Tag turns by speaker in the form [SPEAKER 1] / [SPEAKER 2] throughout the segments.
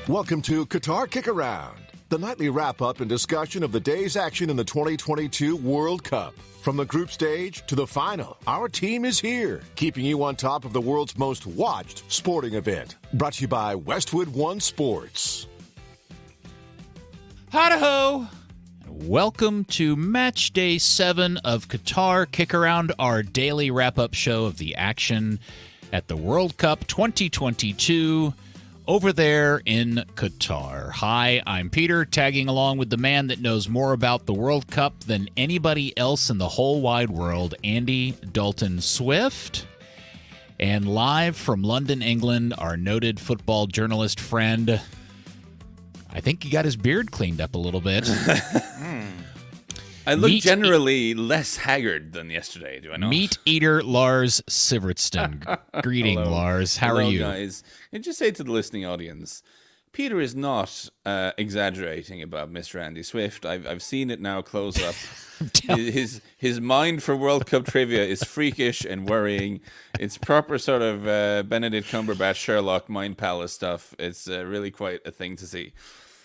[SPEAKER 1] Welcome to Qatar KickAround, the nightly wrap-up and discussion of the day's action in the 2022 World Cup. From the group stage to the final, our team is here, keeping you on top of the world's most watched sporting event. Brought to you by Westwood One Sports.
[SPEAKER 2] Hi-ho! Welcome to Matchday 7 of Qatar KickAround, our daily wrap-up show of the action at the World Cup 2022 over there in Qatar. Hi, I'm Peter, tagging along with the man that knows more about the World Cup than anybody else in the whole wide world, Andy Dalton Swift. And live from London, England, our noted football journalist friend, I think he got his beard cleaned up a little bit.
[SPEAKER 3] I look generally less haggard than yesterday, do I not?
[SPEAKER 2] Meat eater Lars Sivertsen. Greeting,
[SPEAKER 3] Hello.
[SPEAKER 2] Lars. How are you?
[SPEAKER 3] Guys. And just say to the listening audience, Peter is not exaggerating about Mr. Andy Swift. I've seen it now close up. His mind for World Cup trivia is freakish and worrying. It's proper sort of Benedict Cumberbatch Sherlock Mind Palace stuff. It's really quite a thing to see.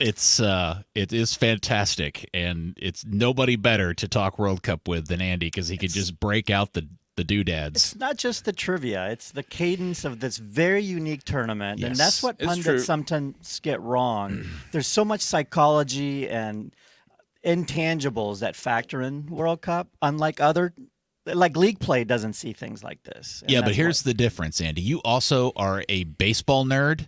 [SPEAKER 2] It is fantastic, and it's nobody better to talk World Cup with than Andy, because he could just break out the doodads.
[SPEAKER 4] It's not just the trivia; it's the cadence of this very unique tournament,
[SPEAKER 2] Yes,
[SPEAKER 4] and that's what
[SPEAKER 3] it's
[SPEAKER 4] pundits
[SPEAKER 3] true.
[SPEAKER 4] sometimes get wrong. There's so much psychology and intangibles that factor in World Cup, unlike other. Like league play doesn't see things like this. And
[SPEAKER 2] Yeah, but
[SPEAKER 4] that's
[SPEAKER 2] here's
[SPEAKER 4] what-
[SPEAKER 2] the difference, Andy. You also are a baseball nerd.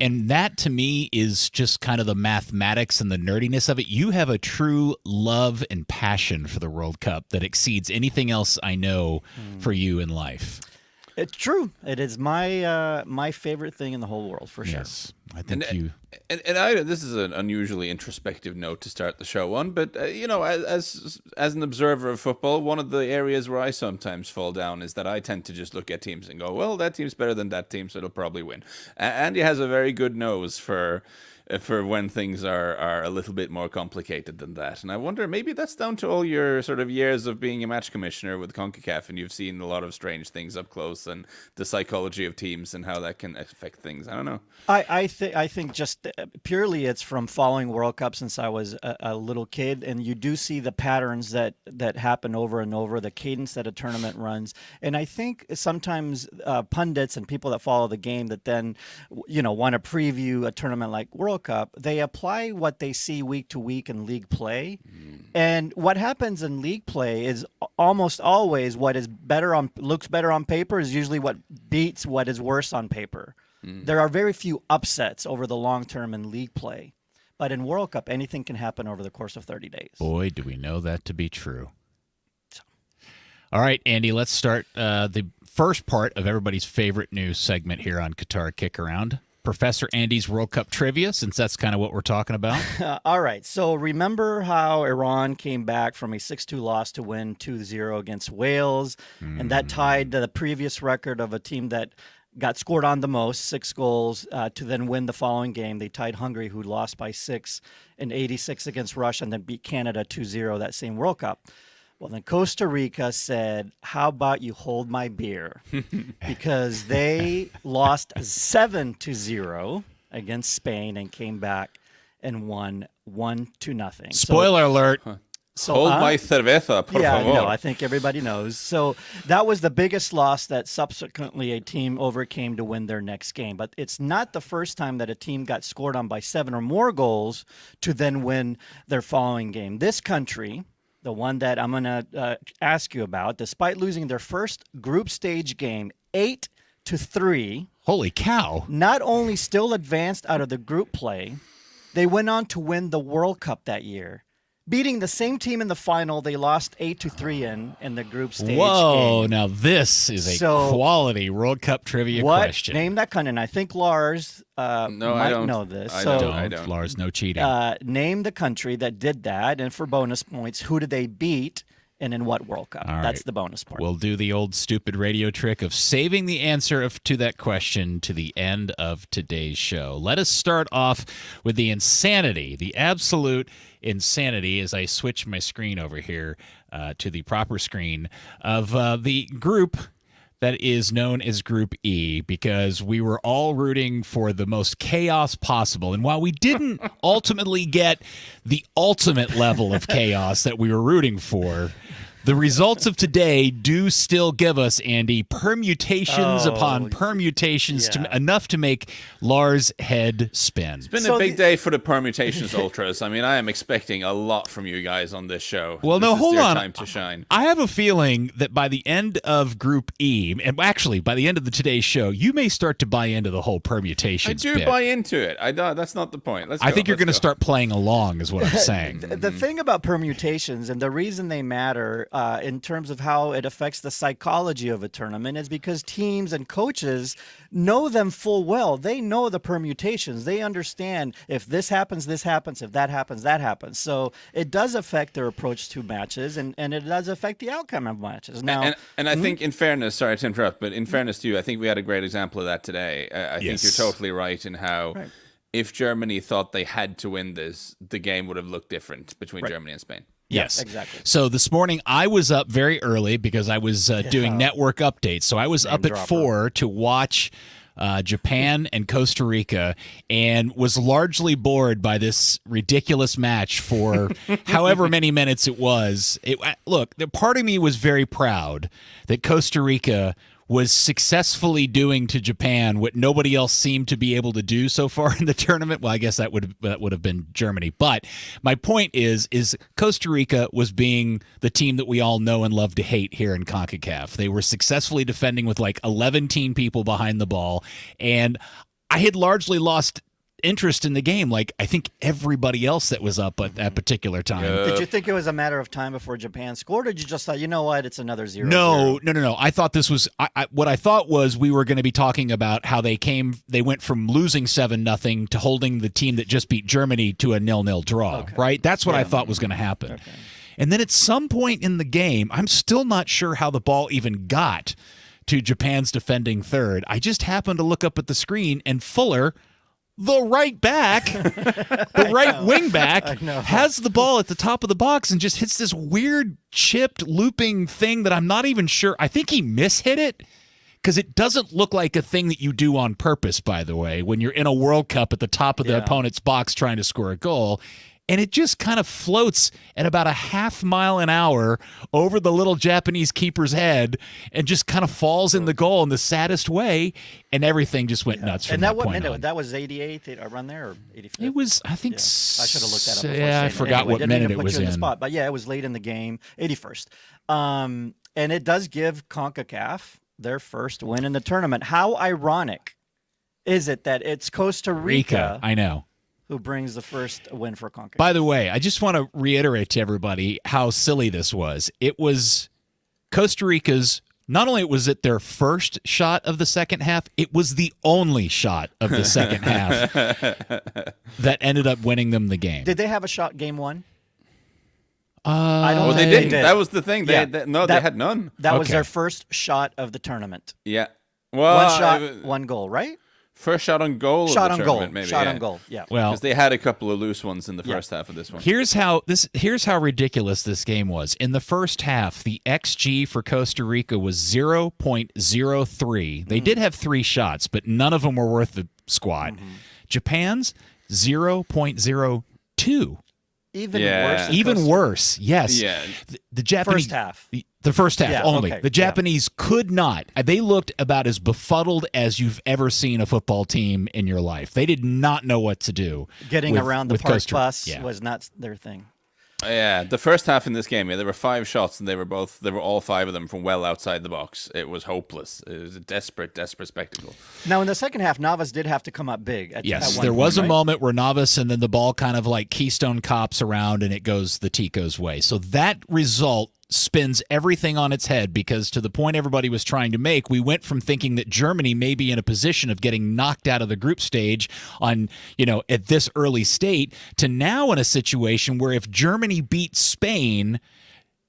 [SPEAKER 2] And that, to me, is just kind of the mathematics and the nerdiness of it. You have a true love and passion for the World Cup that exceeds anything else I know for you in life.
[SPEAKER 4] It's true. It is my my favorite thing in the whole world for sure.
[SPEAKER 2] Yes, I think
[SPEAKER 3] This is an unusually introspective note to start the show on, but as an observer of football, one of the areas where I sometimes fall down is that I tend to just look at teams and go, well, that team's better than that team, so it'll probably win. Andy has a very good nose for when things are a little bit more complicated than that. And I wonder, maybe that's down to all your sort of years of being a match commissioner with CONCACAF, and you've seen a lot of strange things up close and the psychology of teams and how that can affect things. I don't know.
[SPEAKER 4] I think just purely it's from following World Cup since I was a little kid, and you do see the patterns that happen over and over, the cadence that a tournament runs, and I think sometimes pundits and people that follow the game that then want to preview a tournament like World Cup, they apply what they see week to week in league play, and what happens in league play is almost always what is looks better on paper is usually what beats what is worse on paper. There are very few upsets over the long term in league play. But in World Cup, anything can happen over the course of 30 days.
[SPEAKER 2] boy, do we know that to be true. All right, Andy, let's start the first part of everybody's favorite news segment here on Qatar KickAround. Professor Andy's World Cup trivia, since that's kind of what we're talking about.
[SPEAKER 4] All right. So remember how Iran came back from a 6-2 loss to win 2-0 against Wales, and that tied the previous record of a team that got scored on the most, 6 goals, to then win the following game. They tied Hungary, who lost by 6 in '86 against Russia, and then beat Canada 2-0 that same World Cup. Well, then Costa Rica said, how about you hold my beer? Because they lost 7-0 against Spain and came back and won 1-0.
[SPEAKER 2] Spoiler alert.
[SPEAKER 4] So,
[SPEAKER 3] Hold my cerveza, por
[SPEAKER 4] yeah,
[SPEAKER 3] favor.
[SPEAKER 4] no, I think everybody knows. So that was the biggest loss that subsequently a team overcame to win their next game. But it's not the first time that a team got scored on by 7 or more goals to then win their following game. This country, the one that I'm going to ask you about, despite losing their first group stage game 8-3,
[SPEAKER 2] Holy cow.
[SPEAKER 4] not only still advanced out of the group play, they went on to win the World Cup that year. Beating the same team in the final, they lost 8-3 in the group stage
[SPEAKER 2] Whoa,
[SPEAKER 4] game.
[SPEAKER 2] now this is a
[SPEAKER 4] So,
[SPEAKER 2] quality World Cup trivia
[SPEAKER 4] What?
[SPEAKER 2] question.
[SPEAKER 4] Name that country. And I think Lars
[SPEAKER 3] No,
[SPEAKER 4] might
[SPEAKER 3] I don't
[SPEAKER 4] know this.
[SPEAKER 3] I
[SPEAKER 4] so
[SPEAKER 3] don't. I
[SPEAKER 2] Don't, Lars, no cheating.
[SPEAKER 4] name the country that did that, and for bonus points, who did they beat and in what World Cup?
[SPEAKER 2] All right.
[SPEAKER 4] That's the bonus part.
[SPEAKER 2] We'll do the old stupid radio trick of saving the answer to that question to the end of today's show. Let us start off with the insanity, the absolute insanity, as I switch my screen over here to the proper screen of the group that is known as Group E because we were all rooting for the most chaos possible. And while we didn't ultimately get the ultimate level of chaos that we were rooting for, the results of today do still give us, Andy, permutations upon permutations enough to make Lars' head spin.
[SPEAKER 3] It's been a big day for the permutations ultras. I mean, I am expecting a lot from you guys on this show.
[SPEAKER 2] Well,
[SPEAKER 3] this
[SPEAKER 2] no,
[SPEAKER 3] is
[SPEAKER 2] hold
[SPEAKER 3] their
[SPEAKER 2] on.
[SPEAKER 3] Time to shine.
[SPEAKER 2] I have a feeling that by the end of Group E, and actually by the end of today's show, you may start to buy into the whole permutations.
[SPEAKER 3] I do buy into it. That's not the point.
[SPEAKER 2] I think you're going to start playing along, is what I'm saying.
[SPEAKER 4] The thing about permutations and the reason they matter in terms of how it affects the psychology of a tournament is because teams and coaches know them full well. They know the permutations. They understand if this happens, if that happens, that happens. So it does affect their approach to matches, and it does affect the outcome of matches. Now,
[SPEAKER 3] and I think in fairness, sorry to interrupt, but in fairness to you, I think we had a great example of that today. I think you're totally right in how if Germany thought they had to win this, the game would have looked different between Germany and Spain.
[SPEAKER 2] Yes,
[SPEAKER 4] exactly.
[SPEAKER 2] So this morning I was up very early because I was doing network updates. So I was up at 4 to watch Japan and Costa Rica and was largely bored by this ridiculous match for however many minutes it was. Look, part of me was very proud that Costa Rica was successfully doing to Japan what nobody else seemed to be able to do so far in the tournament. Well, I guess that would have been Germany. But my point is Costa Rica was being the team that we all know and love to hate here in CONCACAF. They were successfully defending with like 11 people behind the ball, and I had largely lost interest in the game, like I think everybody else that was up at that particular time.
[SPEAKER 4] Did you think it was a matter of time before Japan scored, or did you just thought, you know what, it's another 0-0?
[SPEAKER 2] No. I thought this was what I thought was we were going to be talking about how they went from losing 7-0 to holding the team that just beat Germany to a 0-0 draw, right? That's what I thought was going to happen. Okay. And then at some point in the game, I'm still not sure how the ball even got to Japan's defending third. I just happened to look up at the screen, and Fuller, the right back, the right wing back, has the ball at the top of the box and just hits this weird chipped looping thing that I'm not even sure. I think he mishit it because it doesn't look like a thing that you do on purpose, by the way, when you're in a World Cup at the top of the opponent's box trying to score a goal. And it just kind of floats at about a half mile an hour over the little Japanese keeper's head and just kind of falls in the goal in the saddest way. And everything just went nuts from that point on.
[SPEAKER 4] That was 88 a run there, or 85?
[SPEAKER 2] It was, I think.
[SPEAKER 4] I should have looked that up.
[SPEAKER 2] Yeah, I forgot what minute it was in.
[SPEAKER 4] But yeah, it was late in the game, 81st. And it does give CONCACAF their first win in the tournament. How ironic is it that it's Costa Rica?
[SPEAKER 2] I know.
[SPEAKER 4] Who brings the first win for CONCACAF.
[SPEAKER 2] By the way, I just want to reiterate to everybody how silly this was. It was Costa Rica's, not only was it their first shot of the second half, it was the only shot of the second half that ended up winning them the game.
[SPEAKER 4] Did they have a shot game one?
[SPEAKER 3] I don't think they didn't. That was the thing. They had none.
[SPEAKER 4] That was their first shot of the tournament.
[SPEAKER 3] Yeah. Well,
[SPEAKER 4] one shot, one goal, right?
[SPEAKER 3] First shot on goal.
[SPEAKER 4] Shot
[SPEAKER 3] of the
[SPEAKER 4] on goal.
[SPEAKER 3] Maybe,
[SPEAKER 4] shot on goal. Yeah.
[SPEAKER 2] Well,
[SPEAKER 3] because they had a couple of loose ones in the first half of this one.
[SPEAKER 2] Here's how ridiculous this game was. In the first half, the XG for Costa Rica was 0.03. They did have 3 shots, but none of them were worth the squat. Japan's 0.02.
[SPEAKER 4] Even worse.
[SPEAKER 2] Even worse. Yes.
[SPEAKER 3] Yeah.
[SPEAKER 2] The Japanese
[SPEAKER 4] first half.
[SPEAKER 2] The first half only.
[SPEAKER 4] Okay.
[SPEAKER 2] The Japanese could not. They looked about as befuddled as you've ever seen a football team in your life. They did not know what to do.
[SPEAKER 4] Getting around the park bus
[SPEAKER 2] yeah.
[SPEAKER 4] was not their thing.
[SPEAKER 3] Yeah, the first half in this game, there were 5 shots, and they were all 5 of them from well outside the box. It was hopeless. It was a desperate spectacle.
[SPEAKER 4] Now, in the second half, Navas did have to come up big.
[SPEAKER 2] Yes, there was a moment where Navas, and then the ball kind of like Keystone Cops around, and the Tico's way. So that result spins everything on its head, because to the point everybody was trying to make, we went from thinking that Germany may be in a position of getting knocked out of the group stage on, at this early state, to now in a situation where if Germany beats Spain,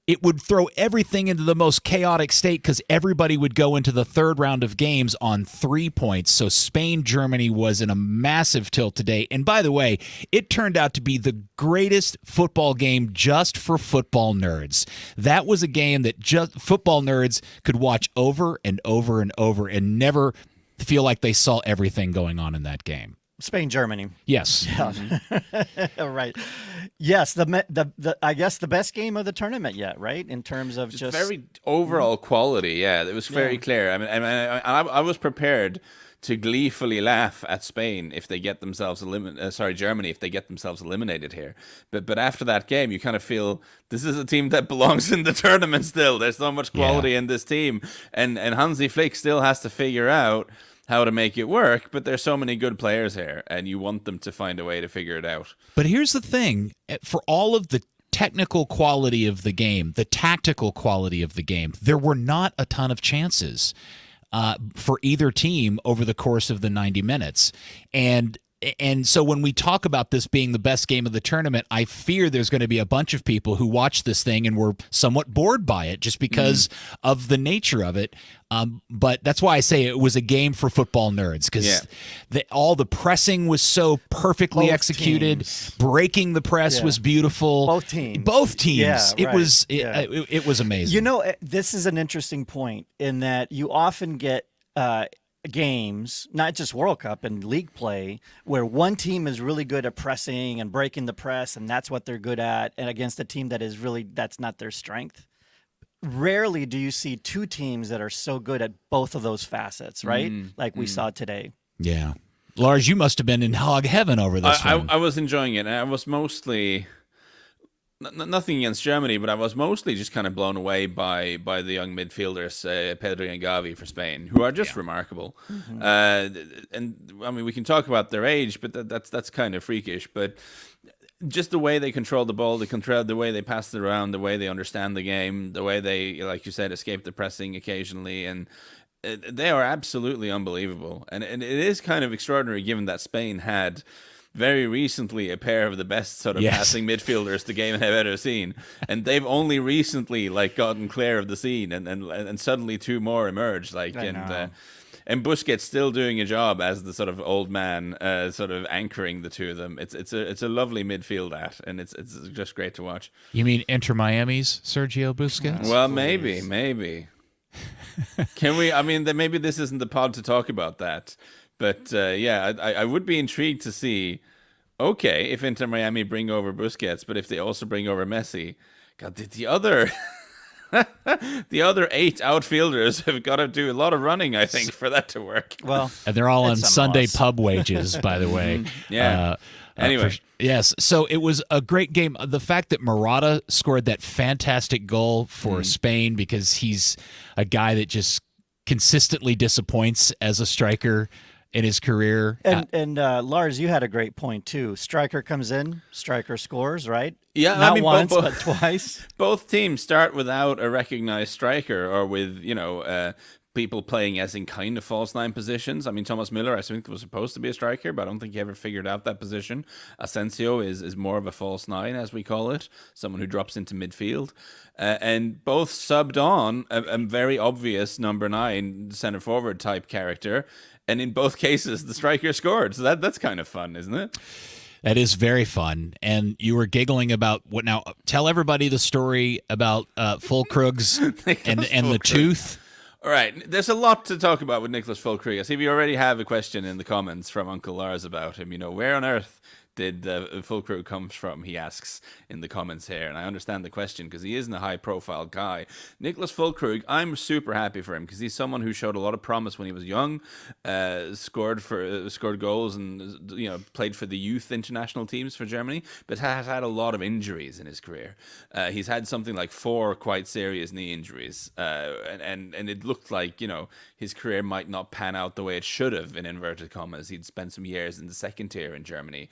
[SPEAKER 2] it would throw everything into the most chaotic state because everybody would go into the third round of games on 3 points. So Spain-Germany was in a massive tilt today. And by the way, it turned out to be the greatest football game just for football nerds. That was a game that just football nerds could watch over and over and over and never feel like they saw everything going on in that game.
[SPEAKER 4] Spain, Germany.
[SPEAKER 2] Yes.
[SPEAKER 4] Yeah. Right. Yes. The I guess the best game of the tournament yet, right? In terms of just
[SPEAKER 3] very overall quality. Yeah, it was very clear. I mean, I was prepared to gleefully laugh at Spain if they get themselves Germany if they get themselves eliminated here. But after that game, you kind of feel this is a team that belongs in the tournament still. There's so much quality in this team, and Hansi Flick still has to figure out how to make it work, but there's so many good players here, and you want them to find a way to figure it out.
[SPEAKER 2] But here's the thing, for all of the technical quality of the game, the tactical quality of the game, there were not a ton of chances for either team over the course of the 90 minutes. And so when we talk about this being the best game of the tournament, I fear there's going to be a bunch of people who watch this thing and were somewhat bored by it just because of the nature of it. But that's why I say it was a game for football nerds, because all the pressing was so perfectly executed.
[SPEAKER 4] Teams.
[SPEAKER 2] Breaking the press was beautiful.
[SPEAKER 4] Both teams.
[SPEAKER 2] Yeah, it
[SPEAKER 4] right.
[SPEAKER 2] was it was amazing.
[SPEAKER 4] You know, this is an interesting point in that you often get games, not just World Cup and league play, where one team is really good at pressing and breaking the press, and that's what they're good at, and against a team that is really, that's not their strength. Rarely do you see two teams that are so good at both of those facets, right? Like we saw today.
[SPEAKER 2] Yeah. Lars, you must have been in hog heaven over this one.
[SPEAKER 3] I was enjoying it, and I was mostly nothing against Germany, but I was mostly just kind of blown away by the young midfielders, Pedri and Gavi for Spain, who are just remarkable. And I mean, we can talk about their age, but that's kind of freakish. But just the way they control the ball, the way they pass it around, the way they understand the game, the way they, like you said, escape the pressing occasionally, and they are absolutely unbelievable. And it is kind of extraordinary given that Spain had very recently a pair of the best sort of passing midfielders the game have ever seen, and they've only recently gotten clear of the scene, and suddenly two more emerged, and Busquets still doing a job as the sort of old man, sort of anchoring the two of them. It's a lovely midfield and it's just great to watch.
[SPEAKER 2] You mean Inter Miami's Sergio Busquets?
[SPEAKER 3] Well, maybe. Can we? I mean, maybe this isn't the pod to talk about that. But I would be intrigued to see, okay, if Inter Miami bring over Busquets, but if they also bring over Messi, God, the other the other 8 outfielders have got to do a lot of running, I think, for that to work.
[SPEAKER 2] Well, and they're all on Sunday pub wages, by the way.
[SPEAKER 3] Anyway.
[SPEAKER 2] Yes, so it was a great game. The fact that Morata scored that fantastic goal for Spain, because he's a guy that just consistently disappoints as a striker in his career.
[SPEAKER 4] And Lars, you had a great point too. Striker comes in, striker scores, right?
[SPEAKER 3] Yeah,
[SPEAKER 4] not once, but twice.
[SPEAKER 3] Both teams start without a recognized striker, or with people playing as in kind of false nine positions. I mean, Thomas Müller, I think, was supposed to be a striker, but I don't think he ever figured out that position. Asensio is more of a false nine, as we call it, someone who drops into midfield. And both subbed on a very obvious number 9 center forward type character, and in both cases the striker scored. So that's kind of fun, isn't it?
[SPEAKER 2] That is very fun. And you were giggling about what now? Tell everybody the story about Fulkrug's and the tooth.
[SPEAKER 3] All right, there's a lot to talk about with Nicholas Fulkrug. I see we already have a question in the comments from Uncle Lars about him. Where on earth did Fulkrug come from, he asks in the comments here. And I understand the question because he isn't a high-profile guy. Nicholas Fulkrug, I'm super happy for him because he's someone who showed a lot of promise when he was young, scored goals and played for the youth international teams for Germany, but has had a lot of injuries in his career. He's had something like 4 quite serious knee injuries, and it looked like his career might not pan out the way it should have, in inverted commas. He'd spent some years in the second tier in Germany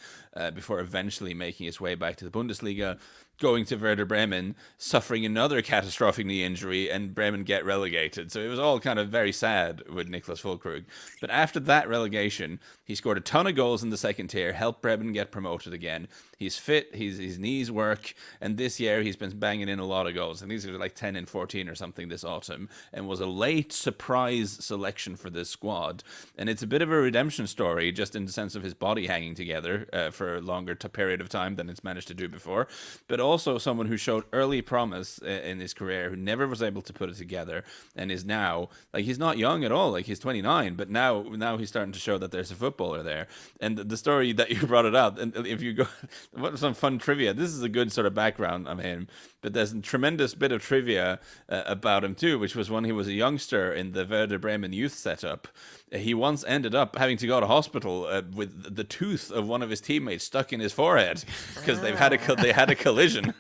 [SPEAKER 3] before eventually making his way back to the Bundesliga. going to Werder Bremen, suffering another catastrophic knee injury, and Bremen get relegated. So it was all kind of very sad with Niklas Füllkrug. But after that relegation, he scored a ton of goals in the second tier, helped Bremen get promoted again. He's fit, his knees work, and this year he's been banging in a lot of goals. And these are like 10 and 14 or something this autumn, and was a late surprise selection for this squad. And it's a bit of a redemption story, just in the sense of his body hanging together for a longer period of time than it's managed to do before. But also someone who showed early promise in his career, who never was able to put it together, and is now, like, he's not young at all, like he's 29, but now he's starting to show that there's a footballer there. And the story that you brought it out, and if you go, what some fun trivia, this is a good sort of background on him, but there's a tremendous bit of trivia about him too, which was when he was a youngster in the Werder Bremen youth setup. He once ended up having to go to hospital with the tooth of one of his teammates stuck in his forehead because they had a collision.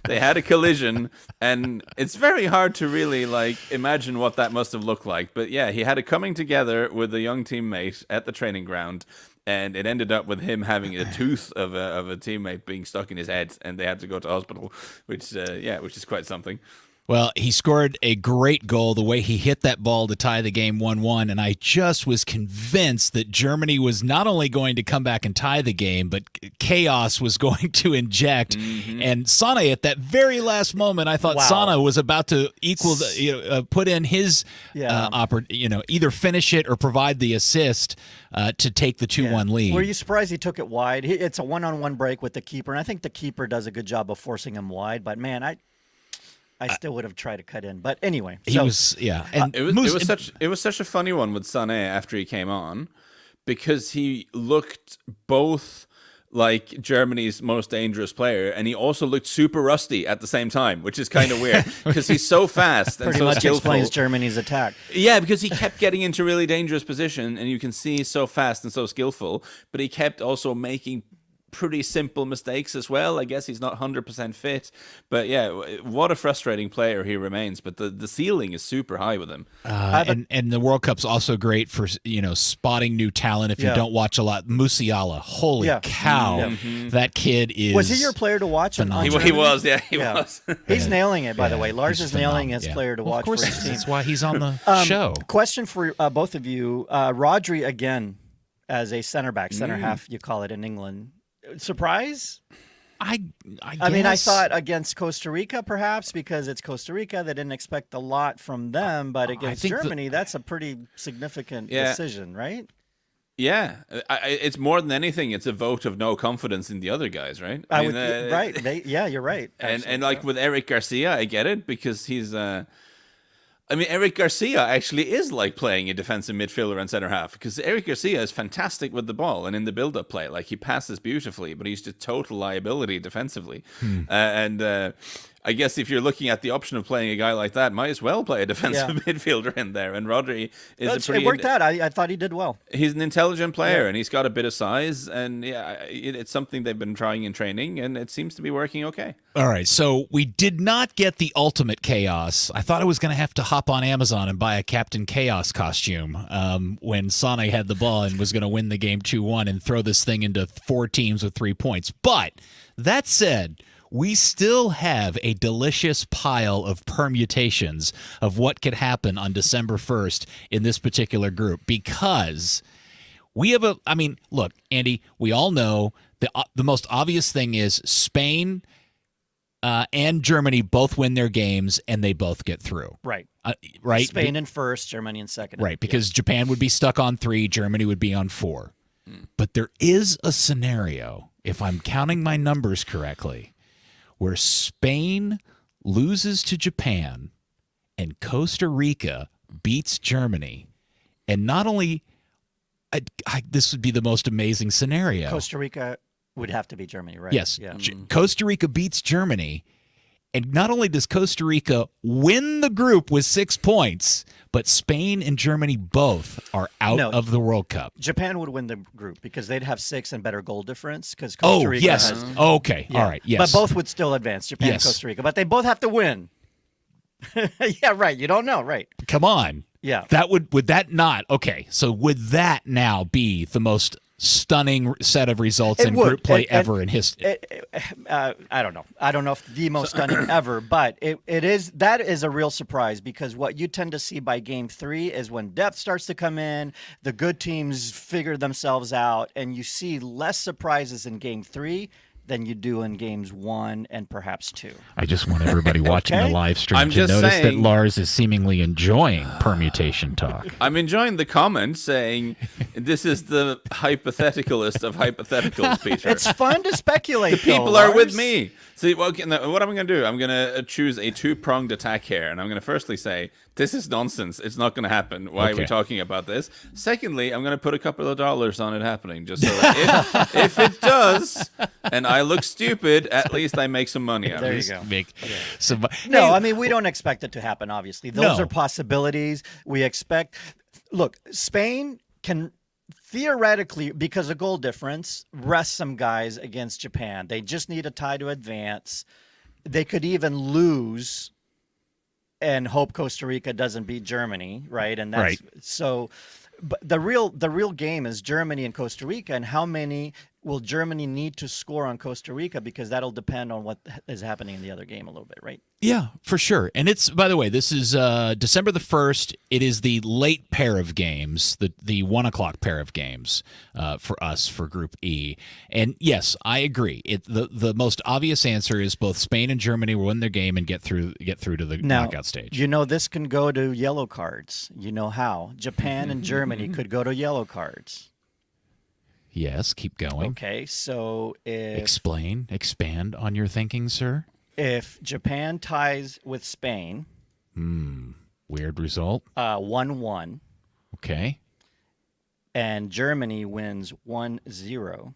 [SPEAKER 3] They had a collision, and it's very hard to really imagine what that must have looked like. But yeah, he had a coming together with a young teammate at the training ground, and it ended up with him having a tooth of a teammate being stuck in his head, and they had to go to hospital, which is quite something.
[SPEAKER 2] Well, he scored a great goal, the way he hit that ball to tie the game 1-1, and I just was convinced that Germany was not only going to come back and tie the game, but chaos was going to inject. Mm-hmm. And Sané, at that very last moment, I thought Sané was about to equal, put in his, either finish it or provide the assist to take the 2-1 lead.
[SPEAKER 4] Were you surprised he took it wide? It's a one-on-one break with the keeper, and I think the keeper does a good job of forcing him wide, but man, I still would have tried to cut in, but anyway.
[SPEAKER 2] And
[SPEAKER 3] it was such a funny one with Sané after he came on, because he looked both like Germany's most dangerous player, and he also looked super rusty at the same time, which is kind of weird because he's so fast and
[SPEAKER 4] pretty
[SPEAKER 3] so
[SPEAKER 4] much
[SPEAKER 3] skillful.
[SPEAKER 4] Explains Germany's attack.
[SPEAKER 3] Yeah, because he kept getting into really dangerous position, and you can see he's so fast and so skillful, but he kept also making pretty simple mistakes as well. I guess he's not 100% fit, but yeah, what a frustrating player he remains. But the ceiling is super high with him.
[SPEAKER 2] And the World Cup's also great for spotting new talent. If you don't watch a lot, Musiala, holy cow, that kid is.
[SPEAKER 4] Was he your player to watch?
[SPEAKER 3] He was. He was.
[SPEAKER 4] He's nailing it, by the way. Lars is nailing his player to watch.
[SPEAKER 2] Of course,
[SPEAKER 4] for his team.
[SPEAKER 2] That's why he's on the show.
[SPEAKER 4] Question for both of you: Rodri again as a center back, center half, you call it in England. Surprise?
[SPEAKER 2] I
[SPEAKER 4] mean, I thought against Costa Rica, perhaps, because it's Costa Rica. They didn't expect a lot from them, but against Germany, that's a pretty significant decision, right?
[SPEAKER 3] Yeah, it's more than anything, it's a vote of no confidence in the other guys, right?
[SPEAKER 4] Right. You're right.
[SPEAKER 3] And like with Eric Garcia, I get it, because he's... Eric Garcia actually is like playing a defensive midfielder and center half, because Eric Garcia is fantastic with the ball and in the build-up play. Like, he passes beautifully, but he's just total liability defensively. I guess if you're looking at the option of playing a guy like that, might as well play a defensive midfielder in there. And Rodri is
[SPEAKER 4] it worked out. I thought he did well.
[SPEAKER 3] He's an intelligent player, and he's got a bit of size, and it's something they've been trying in training, and it seems to be working okay.
[SPEAKER 2] All right, so we did not get the ultimate chaos. I thought I was going to have to hop on Amazon and buy a Captain Chaos costume when Sané had the ball and was going to win the game 2-1 and throw this thing into 4 teams with 3 points. But that said, we still have a delicious pile of permutations of what could happen on December 1st in this particular group, because we have look, Andy, we all know the most obvious thing is Spain and Germany both win their games and they both get through.
[SPEAKER 4] Right.
[SPEAKER 2] Right.
[SPEAKER 4] Spain in first, Germany in second.
[SPEAKER 2] Right, because Japan would be stuck on 3, Germany would be on 4. But there is a scenario, if I'm counting my numbers correctly, where Spain loses to Japan and Costa Rica beats Germany. And not only, this would be the most amazing scenario.
[SPEAKER 4] Costa Rica would have to be Germany, right?
[SPEAKER 2] Yes.
[SPEAKER 4] Yeah.
[SPEAKER 2] Costa Rica beats Germany. And not only does Costa Rica win the group with 6 points, but Spain and Germany both are out of the World Cup.
[SPEAKER 4] Japan would win the group because they'd have 6 and better goal difference. Because Costa Rica has,
[SPEAKER 2] okay. Yeah. All right. Yes.
[SPEAKER 4] But both would still advance, Japan and Costa Rica. But they both have to win. Yeah, right. You don't know, right?
[SPEAKER 2] Come on.
[SPEAKER 4] Yeah.
[SPEAKER 2] Would that not? Okay. So would that now be the most stunning set of results
[SPEAKER 4] It
[SPEAKER 2] in
[SPEAKER 4] would.
[SPEAKER 2] group play
[SPEAKER 4] And
[SPEAKER 2] ever in history.
[SPEAKER 4] I don't know. I don't know if the most stunning ever, but that is a real surprise, because what you tend to see by game 3 is when depth starts to come in, the good teams figure themselves out, and you see less surprises in game 3 than you do in games 1 and perhaps 2.
[SPEAKER 2] I just want everybody watching the live stream
[SPEAKER 3] I'm
[SPEAKER 2] to
[SPEAKER 3] just
[SPEAKER 2] notice that
[SPEAKER 3] saying-
[SPEAKER 2] Lars is seemingly enjoying permutation talk.
[SPEAKER 3] I'm enjoying the comment saying this is the hypotheticalist of hypotheticals, Peter.
[SPEAKER 4] It's fun to speculate.
[SPEAKER 3] People are with me. See, well, okay, now, what I'm going to do, I'm going to choose a two-pronged attack here, and I'm going to firstly say, this is nonsense. It's not going to happen. Why are we talking about this? Secondly, I'm going to put a couple of dollars on it happening, just so that if it does, and I look stupid, at least I make some money out of it.
[SPEAKER 4] There you go.
[SPEAKER 2] Make some,
[SPEAKER 4] No, I mean, we don't expect it to happen, obviously. Those
[SPEAKER 2] No.
[SPEAKER 4] are possibilities. We expect. Look, Spain can theoretically, because of goal difference, rest some guys against Japan. They just need a tie to advance. They could even lose and hope Costa Rica doesn't beat Germany, right? And that's
[SPEAKER 2] Right.
[SPEAKER 4] so. But the real game is Germany and Costa Rica, and how many will Germany need to score on Costa Rica, because that'll depend on what is happening in the other game a little bit, right?
[SPEAKER 2] Yeah, for sure. And it's, by the way, this is December the 1st. It is the late pair of games, the 1 o'clock pair of games for us for Group E. And yes, I agree. The most obvious answer is both Spain and Germany will win their game and get through to the knockout stage.
[SPEAKER 4] You know, this can go to yellow cards. You know how. Japan and Germany could go to yellow cards.
[SPEAKER 2] Yes, keep going.
[SPEAKER 4] Okay, so
[SPEAKER 2] Expand on your thinking, sir.
[SPEAKER 4] if Japan ties with Spain,
[SPEAKER 2] Weird result.
[SPEAKER 4] 1-1,
[SPEAKER 2] Okay.
[SPEAKER 4] and Germany wins 1-0,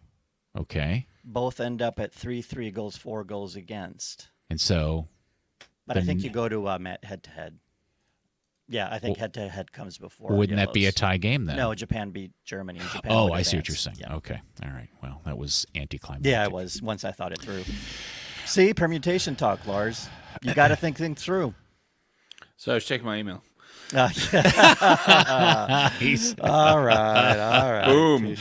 [SPEAKER 2] Okay.
[SPEAKER 4] both end up at 3-3 goals, 4 goals against.
[SPEAKER 2] And so,
[SPEAKER 4] But I think
[SPEAKER 2] Then-
[SPEAKER 4] you go to head-to-head. Yeah, I think head-to-head comes before.
[SPEAKER 2] wouldn't that be a
[SPEAKER 4] yellows.
[SPEAKER 2] tie game then?
[SPEAKER 4] No, Japan beat Germany. And Japan
[SPEAKER 2] Oh,
[SPEAKER 4] would
[SPEAKER 2] I see what you're
[SPEAKER 4] advance.
[SPEAKER 2] saying.
[SPEAKER 4] Yeah.
[SPEAKER 2] Okay. All right. Well, that was anticlimactic.
[SPEAKER 4] Yeah, it was, once I thought it through. See, permutation talk, Lars. You got to think things through.
[SPEAKER 3] So I was checking my email.
[SPEAKER 2] Nice.
[SPEAKER 4] All right.
[SPEAKER 3] Boom.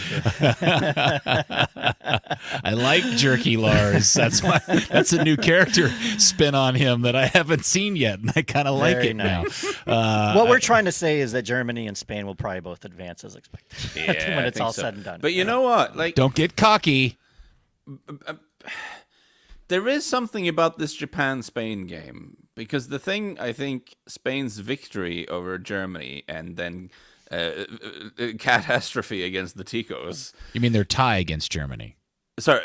[SPEAKER 2] I like Jerky Lars. That's a new character spin on him that I haven't seen yet, and I kind of like
[SPEAKER 4] Very
[SPEAKER 2] it
[SPEAKER 4] nice.
[SPEAKER 2] now.
[SPEAKER 4] What we're trying to say is that Germany and Spain will probably both advance as expected
[SPEAKER 3] Yeah,
[SPEAKER 4] when
[SPEAKER 3] I
[SPEAKER 4] it's
[SPEAKER 3] think
[SPEAKER 4] all
[SPEAKER 3] so.
[SPEAKER 4] said and done.
[SPEAKER 3] But you know what? Like,
[SPEAKER 2] Don't get cocky.
[SPEAKER 3] there is something about this Japan-Spain game, because the thing, I think, Spain's victory over Germany and then catastrophe against the Ticos.
[SPEAKER 2] You mean their tie against Germany?
[SPEAKER 3] Sorry.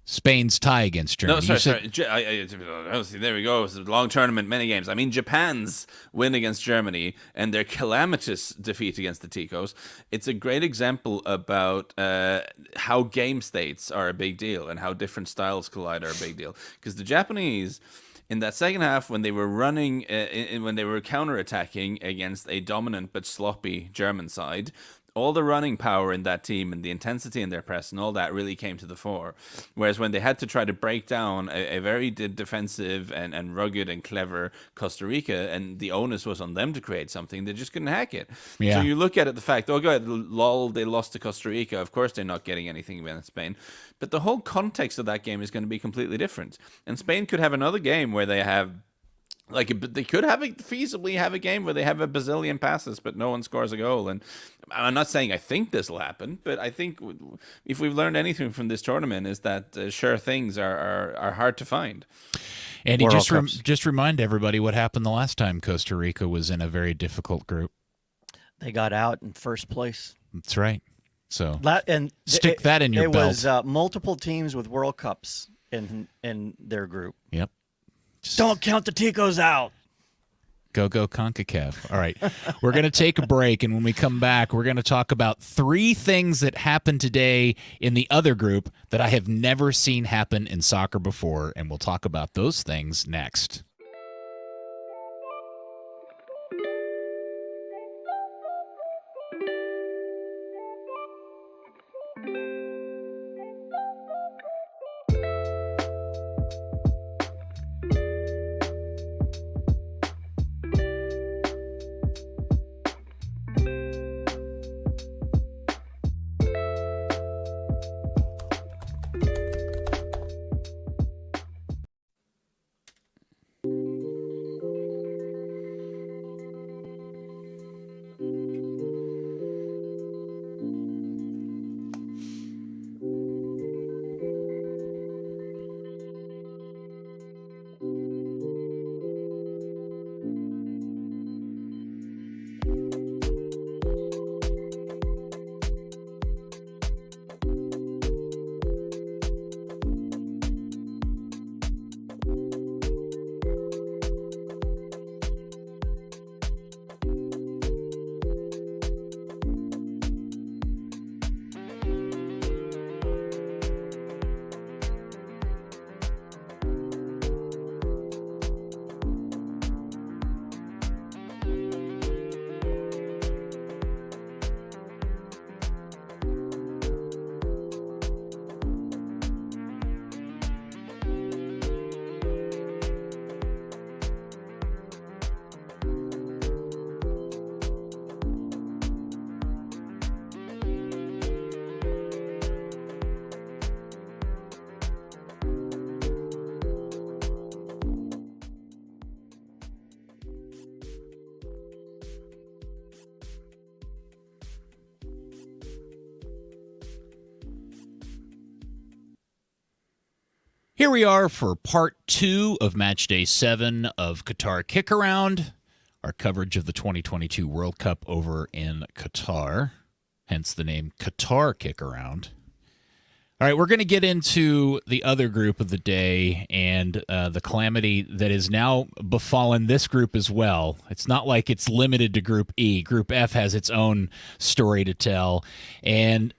[SPEAKER 2] Spain's tie against Germany.
[SPEAKER 3] No,
[SPEAKER 2] You
[SPEAKER 3] sorry.
[SPEAKER 2] said-
[SPEAKER 3] See, there we go. It's a long tournament, many games. I mean, Japan's win against Germany and their calamitous defeat against the Ticos. It's a great example about how game states are a big deal and how different styles collide are a big deal. Because the Japanese, in that second half, when they were running, when they were counterattacking against a dominant but sloppy German side, all the running power in that team and the intensity in their press and all that really came to the fore. Whereas when they had to try to break down a very defensive and rugged and clever Costa Rica, and the onus was on them to create something, they just couldn't hack it.
[SPEAKER 2] Yeah.
[SPEAKER 3] So you look at it, the fact, oh god, lol, they lost to Costa Rica. Of course they're not getting anything against Spain. But the whole context of that game is going to be completely different. And Spain could have another game where they have, like, they could feasibly have a game where they have a bazillion passes, but no one scores a goal. And I'm not saying I think this will happen, but I think if we've learned anything from this tournament is that sure things are hard to find.
[SPEAKER 2] Andy,
[SPEAKER 4] World
[SPEAKER 2] just just remind everybody what happened the last time Costa Rica was in a very difficult group.
[SPEAKER 4] They got out in first place.
[SPEAKER 2] That's right. So
[SPEAKER 4] And
[SPEAKER 2] Stick that in your
[SPEAKER 4] it
[SPEAKER 2] belt.
[SPEAKER 4] was multiple teams with World Cups in their group.
[SPEAKER 2] Yep.
[SPEAKER 4] Don't count the Ticos out.
[SPEAKER 2] Go CONCACAF. All right. We're going to take a break, and when we come back, we're going to talk about 3 things that happened today in the other group that I have never seen happen in soccer before, and we'll talk about those things next. Here we are for part 2 of Matchday 7 of Qatar KickAround, our coverage of the 2022 World Cup over in Qatar, hence the name Qatar KickAround. All right, we're going to get into the other group of the day and the calamity that is now befallen this group as well. It's not like it's limited to Group E. Group F has its own story to tell. And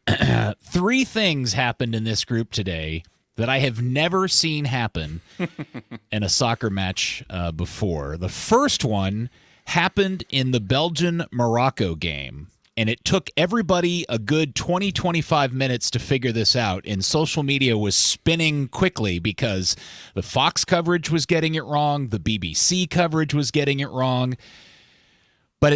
[SPEAKER 2] 3 things happened in this group today that I have never seen happen in a soccer match before. The first one happened in the Belgian-Morocco game, and it took everybody a good 20-25 minutes to figure this out, and social media was spinning quickly because the Fox coverage was getting it wrong, the BBC coverage was getting it wrong.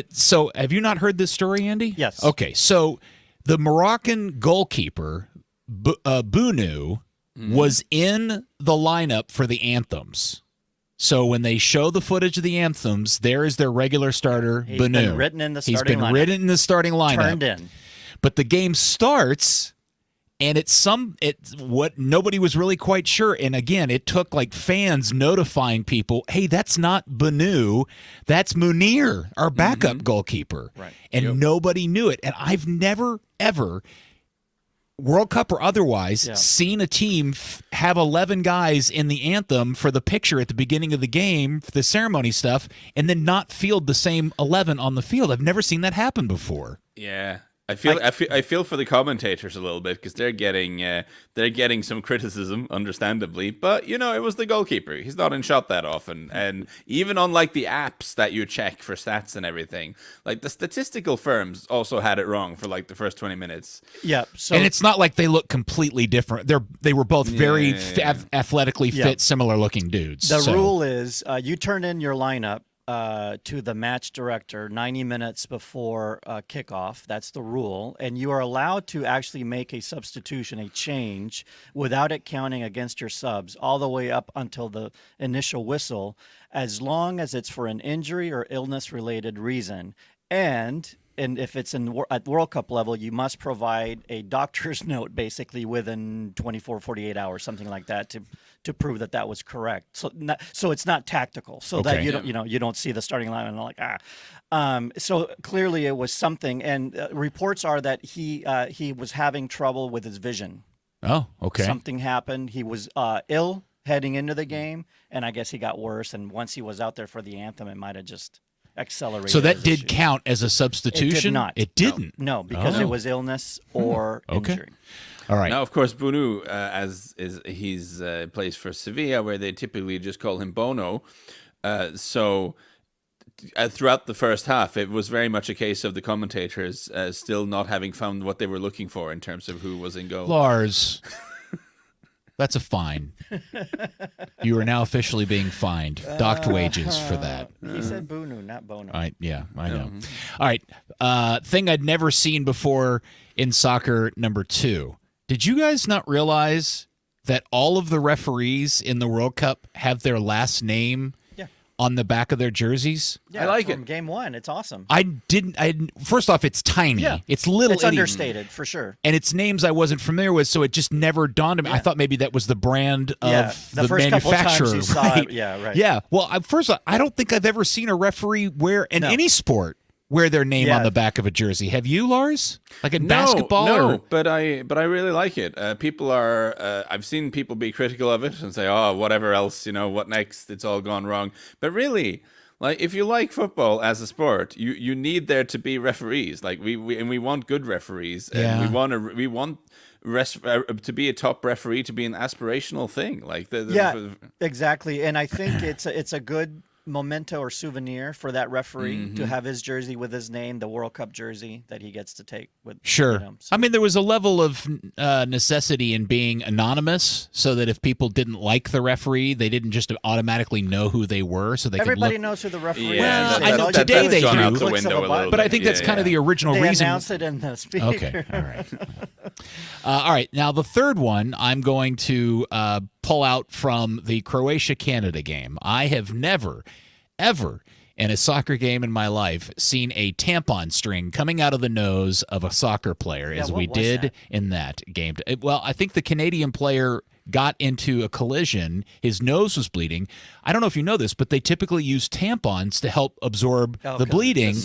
[SPEAKER 2] So have you not heard this story, Andy?
[SPEAKER 4] Yes.
[SPEAKER 2] Okay, so the Moroccan goalkeeper, Bounou, was in the lineup for the anthems. So when they show the footage of the anthems, there is their regular starter, Bounou.
[SPEAKER 4] He's been written in the starting lineup.
[SPEAKER 2] He's been written in the starting lineup.
[SPEAKER 4] Turned in.
[SPEAKER 2] But the game starts, and it's what nobody was really quite sure. And again, it took like fans notifying people, hey, that's not Bounou, that's Munir, our backup goalkeeper.
[SPEAKER 4] Right.
[SPEAKER 2] And nobody knew it. And I've never, ever, World Cup or otherwise, seen a team have 11 guys in the anthem for the picture at the beginning of the game, for the ceremony stuff, and then not field the same 11 on the field. I've never seen that happen before.
[SPEAKER 3] Yeah. I feel for the commentators a little bit because they're getting some criticism, understandably. But it was the goalkeeper. He's not in shot that often, and even on like the apps that you check for stats and everything, like the statistical firms also had it wrong for like the first 20 minutes.
[SPEAKER 4] Yeah. So
[SPEAKER 2] and it's not like they look completely different. They were both very athletically fit, similar looking dudes.
[SPEAKER 4] The rule is you turn in your lineup to the match director 90 minutes before kickoff. That's the rule. And you are allowed to actually make a substitution, a change, without it counting against your subs all the way up until the initial whistle, as long as it's for an injury or illness-related reason. And if it's at World Cup level, you must provide a doctor's note basically within 24, 48 hours, something like that, to prove that was correct. So it's not tactical, so that you don't see the starting line and like so clearly it was something, and reports are that he was having trouble with his vision.
[SPEAKER 2] Oh, okay.
[SPEAKER 4] Something happened. He was ill heading into the game, and I guess he got worse. And once he was out there for the anthem, it might have just accelerated.
[SPEAKER 2] So that did count as a substitution?
[SPEAKER 4] It did not.
[SPEAKER 2] It didn't?
[SPEAKER 4] No, because it was illness or injury.
[SPEAKER 2] All right.
[SPEAKER 3] Now, of course, Bounou, he's plays for Sevilla, where they typically just call him Bono. So throughout the first half, it was very much a case of the commentators still not having found what they were looking for in terms of who was in goal.
[SPEAKER 2] Lars, that's a fine. You are now officially being fined. Docked wages for that.
[SPEAKER 4] He said Bounou, not Bono.
[SPEAKER 2] I know. All right. Thing I'd never seen before in soccer, number 2. Did you guys not realize that all of the referees in the World Cup have their last name on the back of their jerseys?
[SPEAKER 4] Yeah,
[SPEAKER 3] I like
[SPEAKER 4] from
[SPEAKER 3] it.
[SPEAKER 4] Game 1, it's awesome.
[SPEAKER 2] First off, it's tiny.
[SPEAKER 4] Yeah.
[SPEAKER 2] It's little.
[SPEAKER 4] It's understated, for sure.
[SPEAKER 2] And it's names I wasn't familiar with, so it just never dawned on me. I thought maybe that was the brand of
[SPEAKER 4] the first
[SPEAKER 2] manufacturer.
[SPEAKER 4] Couple times you saw it, right.
[SPEAKER 2] Yeah. Well, I don't think I've ever seen a referee wear, in any sport, wear their name on the back of a jersey. Have you, Lars? Like in basketball?
[SPEAKER 3] No, but I really like it. People are. I've seen people be critical of it and say, "Oh, whatever else, what next? It's all gone wrong." But really, like if you like football as a sport, you need there to be referees. Like we want good referees, and we want to be a top referee to be an aspirational thing. Like
[SPEAKER 4] exactly. And I think it's a good memento or souvenir for that referee to have his jersey with his name, the World Cup jersey that he gets to take with.
[SPEAKER 2] Sure. I mean, there was a level of necessity in being anonymous so that if people didn't like the referee, they didn't just automatically know who they were. So
[SPEAKER 4] everybody knows who the referee is.
[SPEAKER 2] Well, I know today they
[SPEAKER 3] gone
[SPEAKER 2] do.
[SPEAKER 3] Out the window a little
[SPEAKER 2] but
[SPEAKER 3] bit.
[SPEAKER 2] I think that's kind of the original
[SPEAKER 4] they
[SPEAKER 2] reason.
[SPEAKER 4] They announced it in the speaker.
[SPEAKER 2] Okay. All right. All right. Now, the third one I'm going to pull out from the Croatia-Canada game. I have never, ever in a soccer game in my life seen a tampon string coming out of the nose of a soccer player as we did in that game. Well, I think the Canadian player got into a collision. His nose was bleeding. I don't know if you know this, but they typically use tampons to help absorb the bleeding.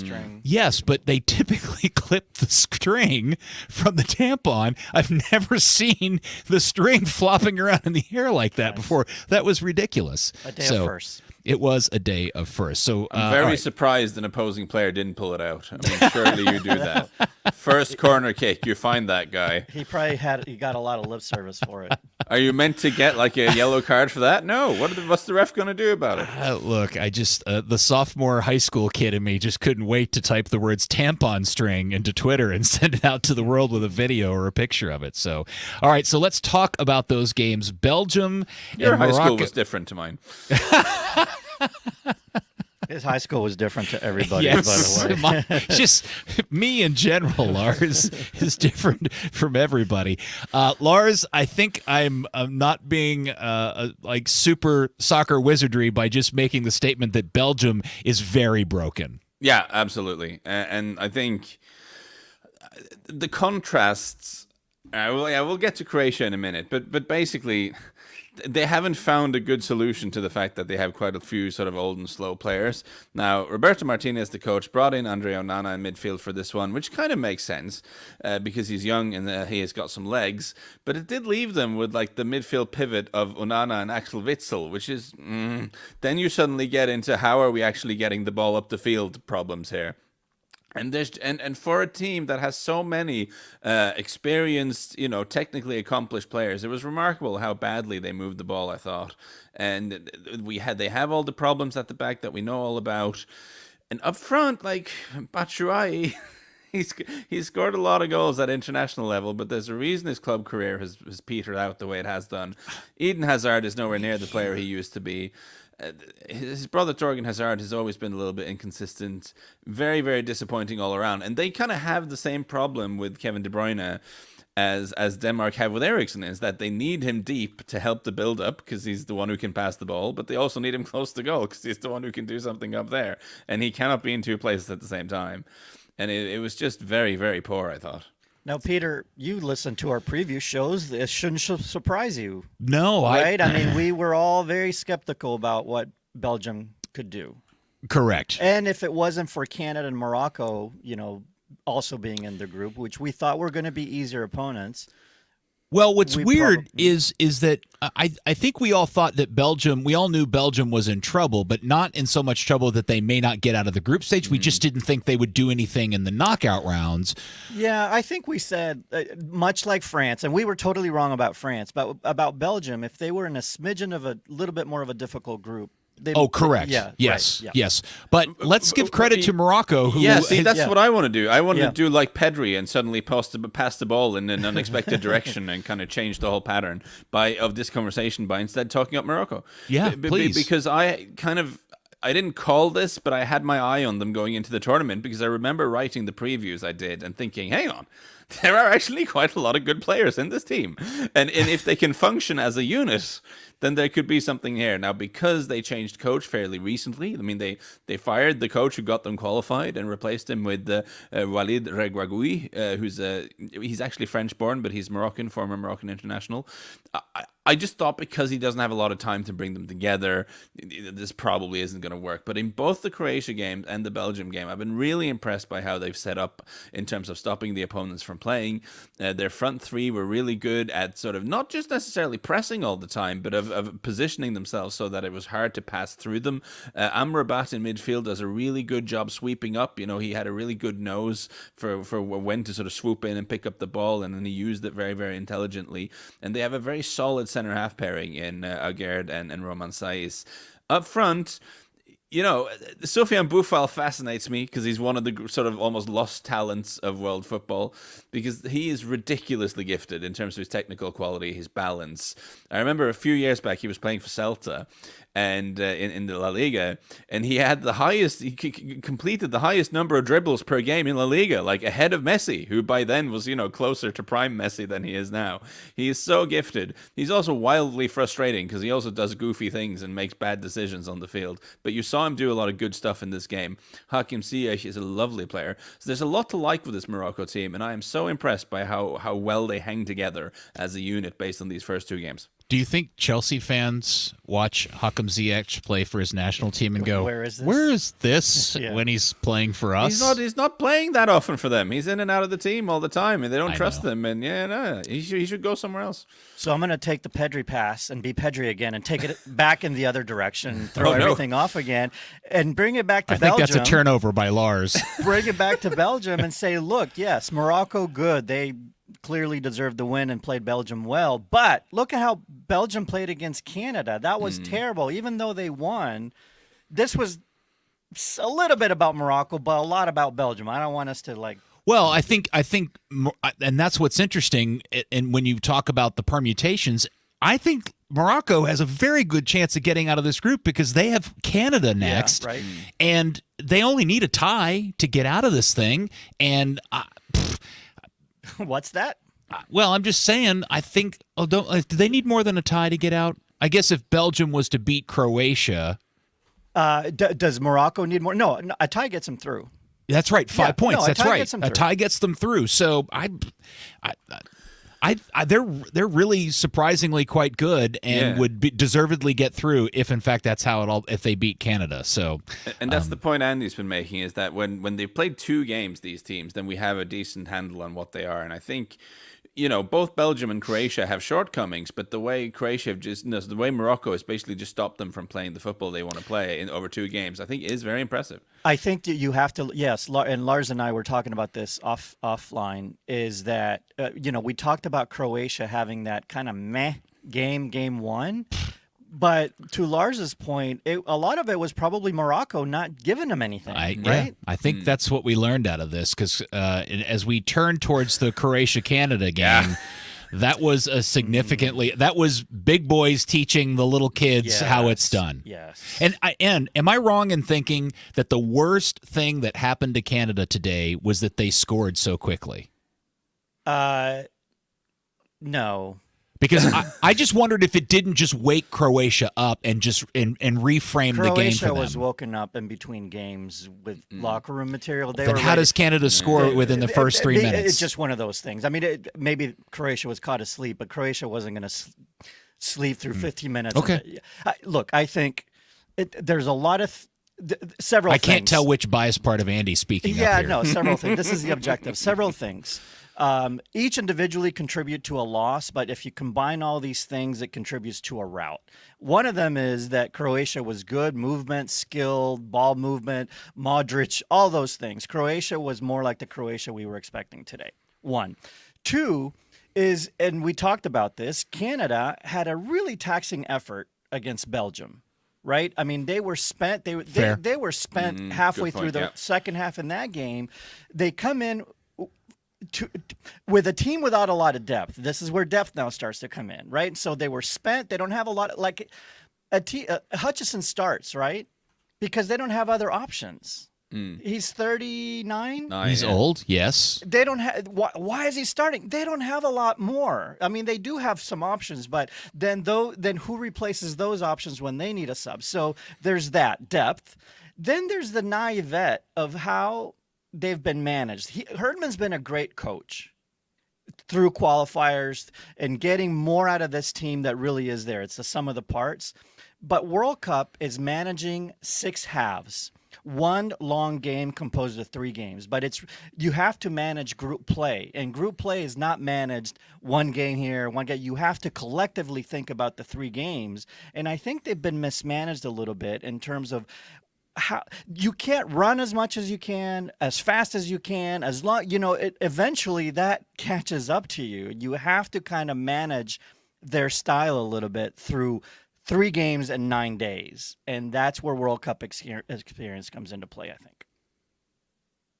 [SPEAKER 2] Yes, but they typically clip the string from the tampon. I've never seen the string flopping around in the air like that before. That was ridiculous.
[SPEAKER 4] A day of first.
[SPEAKER 2] It was a day of first. So
[SPEAKER 3] I'm very surprised an opposing player didn't pull it out. I mean, surely you do that. First corner kick, you find that guy.
[SPEAKER 4] He probably got a lot of lip service for it.
[SPEAKER 3] Are you meant to get like a yellow card for that? No. What's the ref going to do about it?
[SPEAKER 2] Look, I just the sophomore high school kid in me just couldn't wait to type the words tampon string into Twitter and send it out to the world with a video or a picture of it. So, all right, so let's talk about those games. Belgium
[SPEAKER 3] Your
[SPEAKER 2] and
[SPEAKER 3] high
[SPEAKER 2] Morocco.
[SPEAKER 3] school was different to mine.
[SPEAKER 4] His high school was different to everybody,
[SPEAKER 2] Yes,
[SPEAKER 4] by the way.
[SPEAKER 2] just me in general, Lars, is different from everybody. Lars, I think I'm not being like super soccer wizardry by just making the statement that Belgium is very broken.
[SPEAKER 3] Yeah, absolutely. And I think the contrasts. We'll get to Croatia in a minute, but basically, they haven't found a good solution to the fact that they have quite a few sort of old and slow players. Now, Roberto Martinez, the coach, brought in Andre Onana in midfield for this one, which kind of makes sense because he's young and he has got some legs. But it did leave them with like the midfield pivot of Onana and Axel Witsel, which is then you suddenly get into how are we actually getting the ball up the field problems here. And for a team that has so many experienced, technically accomplished players, it was remarkable how badly they moved the ball, I thought. And they have all the problems at the back that we know all about. And up front, like Batshuayi, he's scored a lot of goals at international level, but there's a reason his club career has petered out the way it has done. Eden Hazard is nowhere near the player he used to be. His brother Torgan Hazard has always been a little bit inconsistent, very, very disappointing all around. And they kind of have the same problem with Kevin De Bruyne as Denmark have with Eriksen, is that they need him deep to help the build-up because he's the one who can pass the ball, but they also need him close to goal because he's the one who can do something up there. And he cannot be in two places at the same time. And it was just very, very poor, I thought.
[SPEAKER 4] Now, Peter, you listened to our preview shows. This shouldn't surprise you.
[SPEAKER 2] No,
[SPEAKER 4] right? I mean, we were all very skeptical about what Belgium could do.
[SPEAKER 2] Correct.
[SPEAKER 4] And if it wasn't for Canada and Morocco, also being in the group, which we thought were going to be easier opponents.
[SPEAKER 2] Well, what's weird is that I think we all thought that we all knew Belgium was in trouble, but not in so much trouble that they may not get out of the group stage. We just didn't think they would do anything in the knockout rounds.
[SPEAKER 4] Yeah, I think we said, much like France, and we were totally wrong about France, but about Belgium, if they were in a smidgen of a little bit more of a difficult group.
[SPEAKER 2] Correct.
[SPEAKER 4] Yeah.
[SPEAKER 2] Yes.
[SPEAKER 4] Right, yeah.
[SPEAKER 2] Yes. But let's give credit to Morocco.
[SPEAKER 3] That's what I want to do. I want to do like Pedri and suddenly pass the ball in an unexpected direction and kind of change the whole pattern of this conversation by instead talking up Morocco.
[SPEAKER 2] Yeah, please.
[SPEAKER 3] Because I didn't call this, but I had my eye on them going into the tournament because I remember writing the previews I did and thinking, hang on, there are actually quite a lot of good players in this team. And if they can function as a unit, then there could be something here. Now, because they changed coach fairly recently, I mean, they fired the coach who got them qualified and replaced him with Walid Regragui, he's actually French-born, but he's Moroccan, former Moroccan international. I just thought because he doesn't have a lot of time to bring them together, this probably isn't going to work. But in both the Croatia game and the Belgium game, I've been really impressed by how they've set up in terms of stopping the opponents from playing. Their front three were really good at sort of not just necessarily pressing all the time, but of positioning themselves so that it was hard to pass through them. Amrabat in midfield does a really good job sweeping up. He had a really good nose for when to sort of swoop in and pick up the ball, and then he used it very, very intelligently. And they have a very solid center-half pairing in Agerd and Roman Saiz. Up front, Sofiane Boufal fascinates me because he's one of the sort of almost lost talents of world football because he is ridiculously gifted in terms of his technical quality, his balance. I remember a few years back he was playing for Celta and in the La Liga, and he completed the highest number of dribbles per game in La Liga, like ahead of Messi, who by then was, closer to prime Messi than he is now. He is so gifted. He's also wildly frustrating because he also does goofy things and makes bad decisions on the field. But you saw him do a lot of good stuff in this game. Hakim Ziyech is a lovely player. So there's a lot to like with this Morocco team, and I am so impressed by how well they hang together as a unit based on these first two games.
[SPEAKER 2] Do you think Chelsea fans watch Hakim Ziyech play for his national team and go,
[SPEAKER 4] Where is this?
[SPEAKER 2] Where is this
[SPEAKER 4] Yeah.
[SPEAKER 2] when he's playing for us?
[SPEAKER 3] He's not playing that often for them. He's in and out of the team all the time, and they don't
[SPEAKER 2] I
[SPEAKER 3] trust
[SPEAKER 2] know.
[SPEAKER 3] him. And he should go somewhere else.
[SPEAKER 4] So I'm going to take the Pedri pass and be Pedri again and take it back in the other direction, throw
[SPEAKER 3] Oh, no.
[SPEAKER 4] everything off again, and bring it back to
[SPEAKER 2] I think
[SPEAKER 4] Belgium.
[SPEAKER 2] that's a turnover by Lars.
[SPEAKER 4] Bring it back to Belgium and say, look, yes, Morocco, good. They clearly deserved the win and played Belgium well. But look at how Belgium played against Canada. That was terrible. Even though they won, this was a little bit about Morocco, but a lot about Belgium. I don't want us to like.
[SPEAKER 2] Well, I think, and that's what's interesting. And when you talk about the permutations, I think Morocco has a very good chance of getting out of this group because they have Canada next,
[SPEAKER 4] right.
[SPEAKER 2] and they only need a tie to get out of this thing. And
[SPEAKER 4] What's that?
[SPEAKER 2] well, I'm just saying. I think. Oh, do they need more than a tie to get out? I guess if Belgium was to beat Croatia,
[SPEAKER 4] Does Morocco need more? No, a tie gets them through.
[SPEAKER 2] that's right. 5 points.
[SPEAKER 4] no, a
[SPEAKER 2] That's
[SPEAKER 4] tie
[SPEAKER 2] right.
[SPEAKER 4] gets them
[SPEAKER 2] A
[SPEAKER 4] through.
[SPEAKER 2] tie gets them through. So they're really surprisingly quite good and would deservedly get through if in fact that's how if they beat Canada. So
[SPEAKER 3] And that's the point Andy's been making, is that when they've played 2 games, these teams, then we have a decent handle on what they are. And I think, both Belgium and Croatia have shortcomings, but the way the way Morocco has basically just stopped them from playing the football they want to play in over 2 games, I think is very impressive.
[SPEAKER 4] I think that you have to, yes, and Lars and I were talking about this offline, is that, we talked about Croatia having that kind of meh game 1. But to Lars's point, a lot of it was probably Morocco not giving them anything, right?
[SPEAKER 2] I think that's what we learned out of this because as we turn towards the Croatia-Canada game, that was that was big boys teaching the little kids how it's done.
[SPEAKER 4] Yes.
[SPEAKER 2] And am I wrong in thinking that the worst thing that happened to Canada today was that they scored so quickly?
[SPEAKER 4] No.
[SPEAKER 2] Because I just wondered if it didn't just wake Croatia up and just and reframe the game for
[SPEAKER 4] Croatia
[SPEAKER 2] them.
[SPEAKER 4] was woken up in between games with locker room material.
[SPEAKER 2] Then how does Canada score within the first 3 minutes?
[SPEAKER 4] It's just one of those things. I mean, maybe Croatia was caught asleep, but Croatia wasn't going to sleep through 15 minutes.
[SPEAKER 2] Okay.
[SPEAKER 4] Look, I think there's a lot of several
[SPEAKER 2] I
[SPEAKER 4] things.
[SPEAKER 2] can't tell which biased part of Andy's speaking up here.
[SPEAKER 4] No, several things. This is the objective. Several things. Each individually contribute to a loss, but if you combine all these things, it contributes to a rout. One of them is that Croatia was good, movement, skill, ball movement, Modric, all those things. Croatia was more like the Croatia we were expecting today. 1. 2 is, and we talked about this, Canada had a really taxing effort against Belgium. Right? I mean, they were spent. They were spent halfway through the second half in that game. They come in with a team without a lot of depth. This is where depth now starts to come in, right? So they were spent. They don't have a lot. Like Hutchison starts, right? Because they don't have other options. He's 39.
[SPEAKER 2] He's old, yes.
[SPEAKER 4] They don't have. Why is he starting? They don't have a lot more. I mean, they do have some options, but then who replaces those options when they need a sub? So there's that depth. Then there's the naivete of how they've been managed. Herdman's been a great coach through qualifiers and getting more out of this team that really is there. It's the sum of the parts. But World Cup is managing 6 halves. One long game composed of 3 games, but you have to manage group play, and group play is not managed one game here, one game. You have to collectively think about the 3 games, and I think they've been mismanaged a little bit in terms of how you can't run as much as you can, as fast as you can, as long eventually that catches up to you. You have to kind of manage their style a little bit through 3 games in 9 days. And that's where World Cup experience comes into play, I think.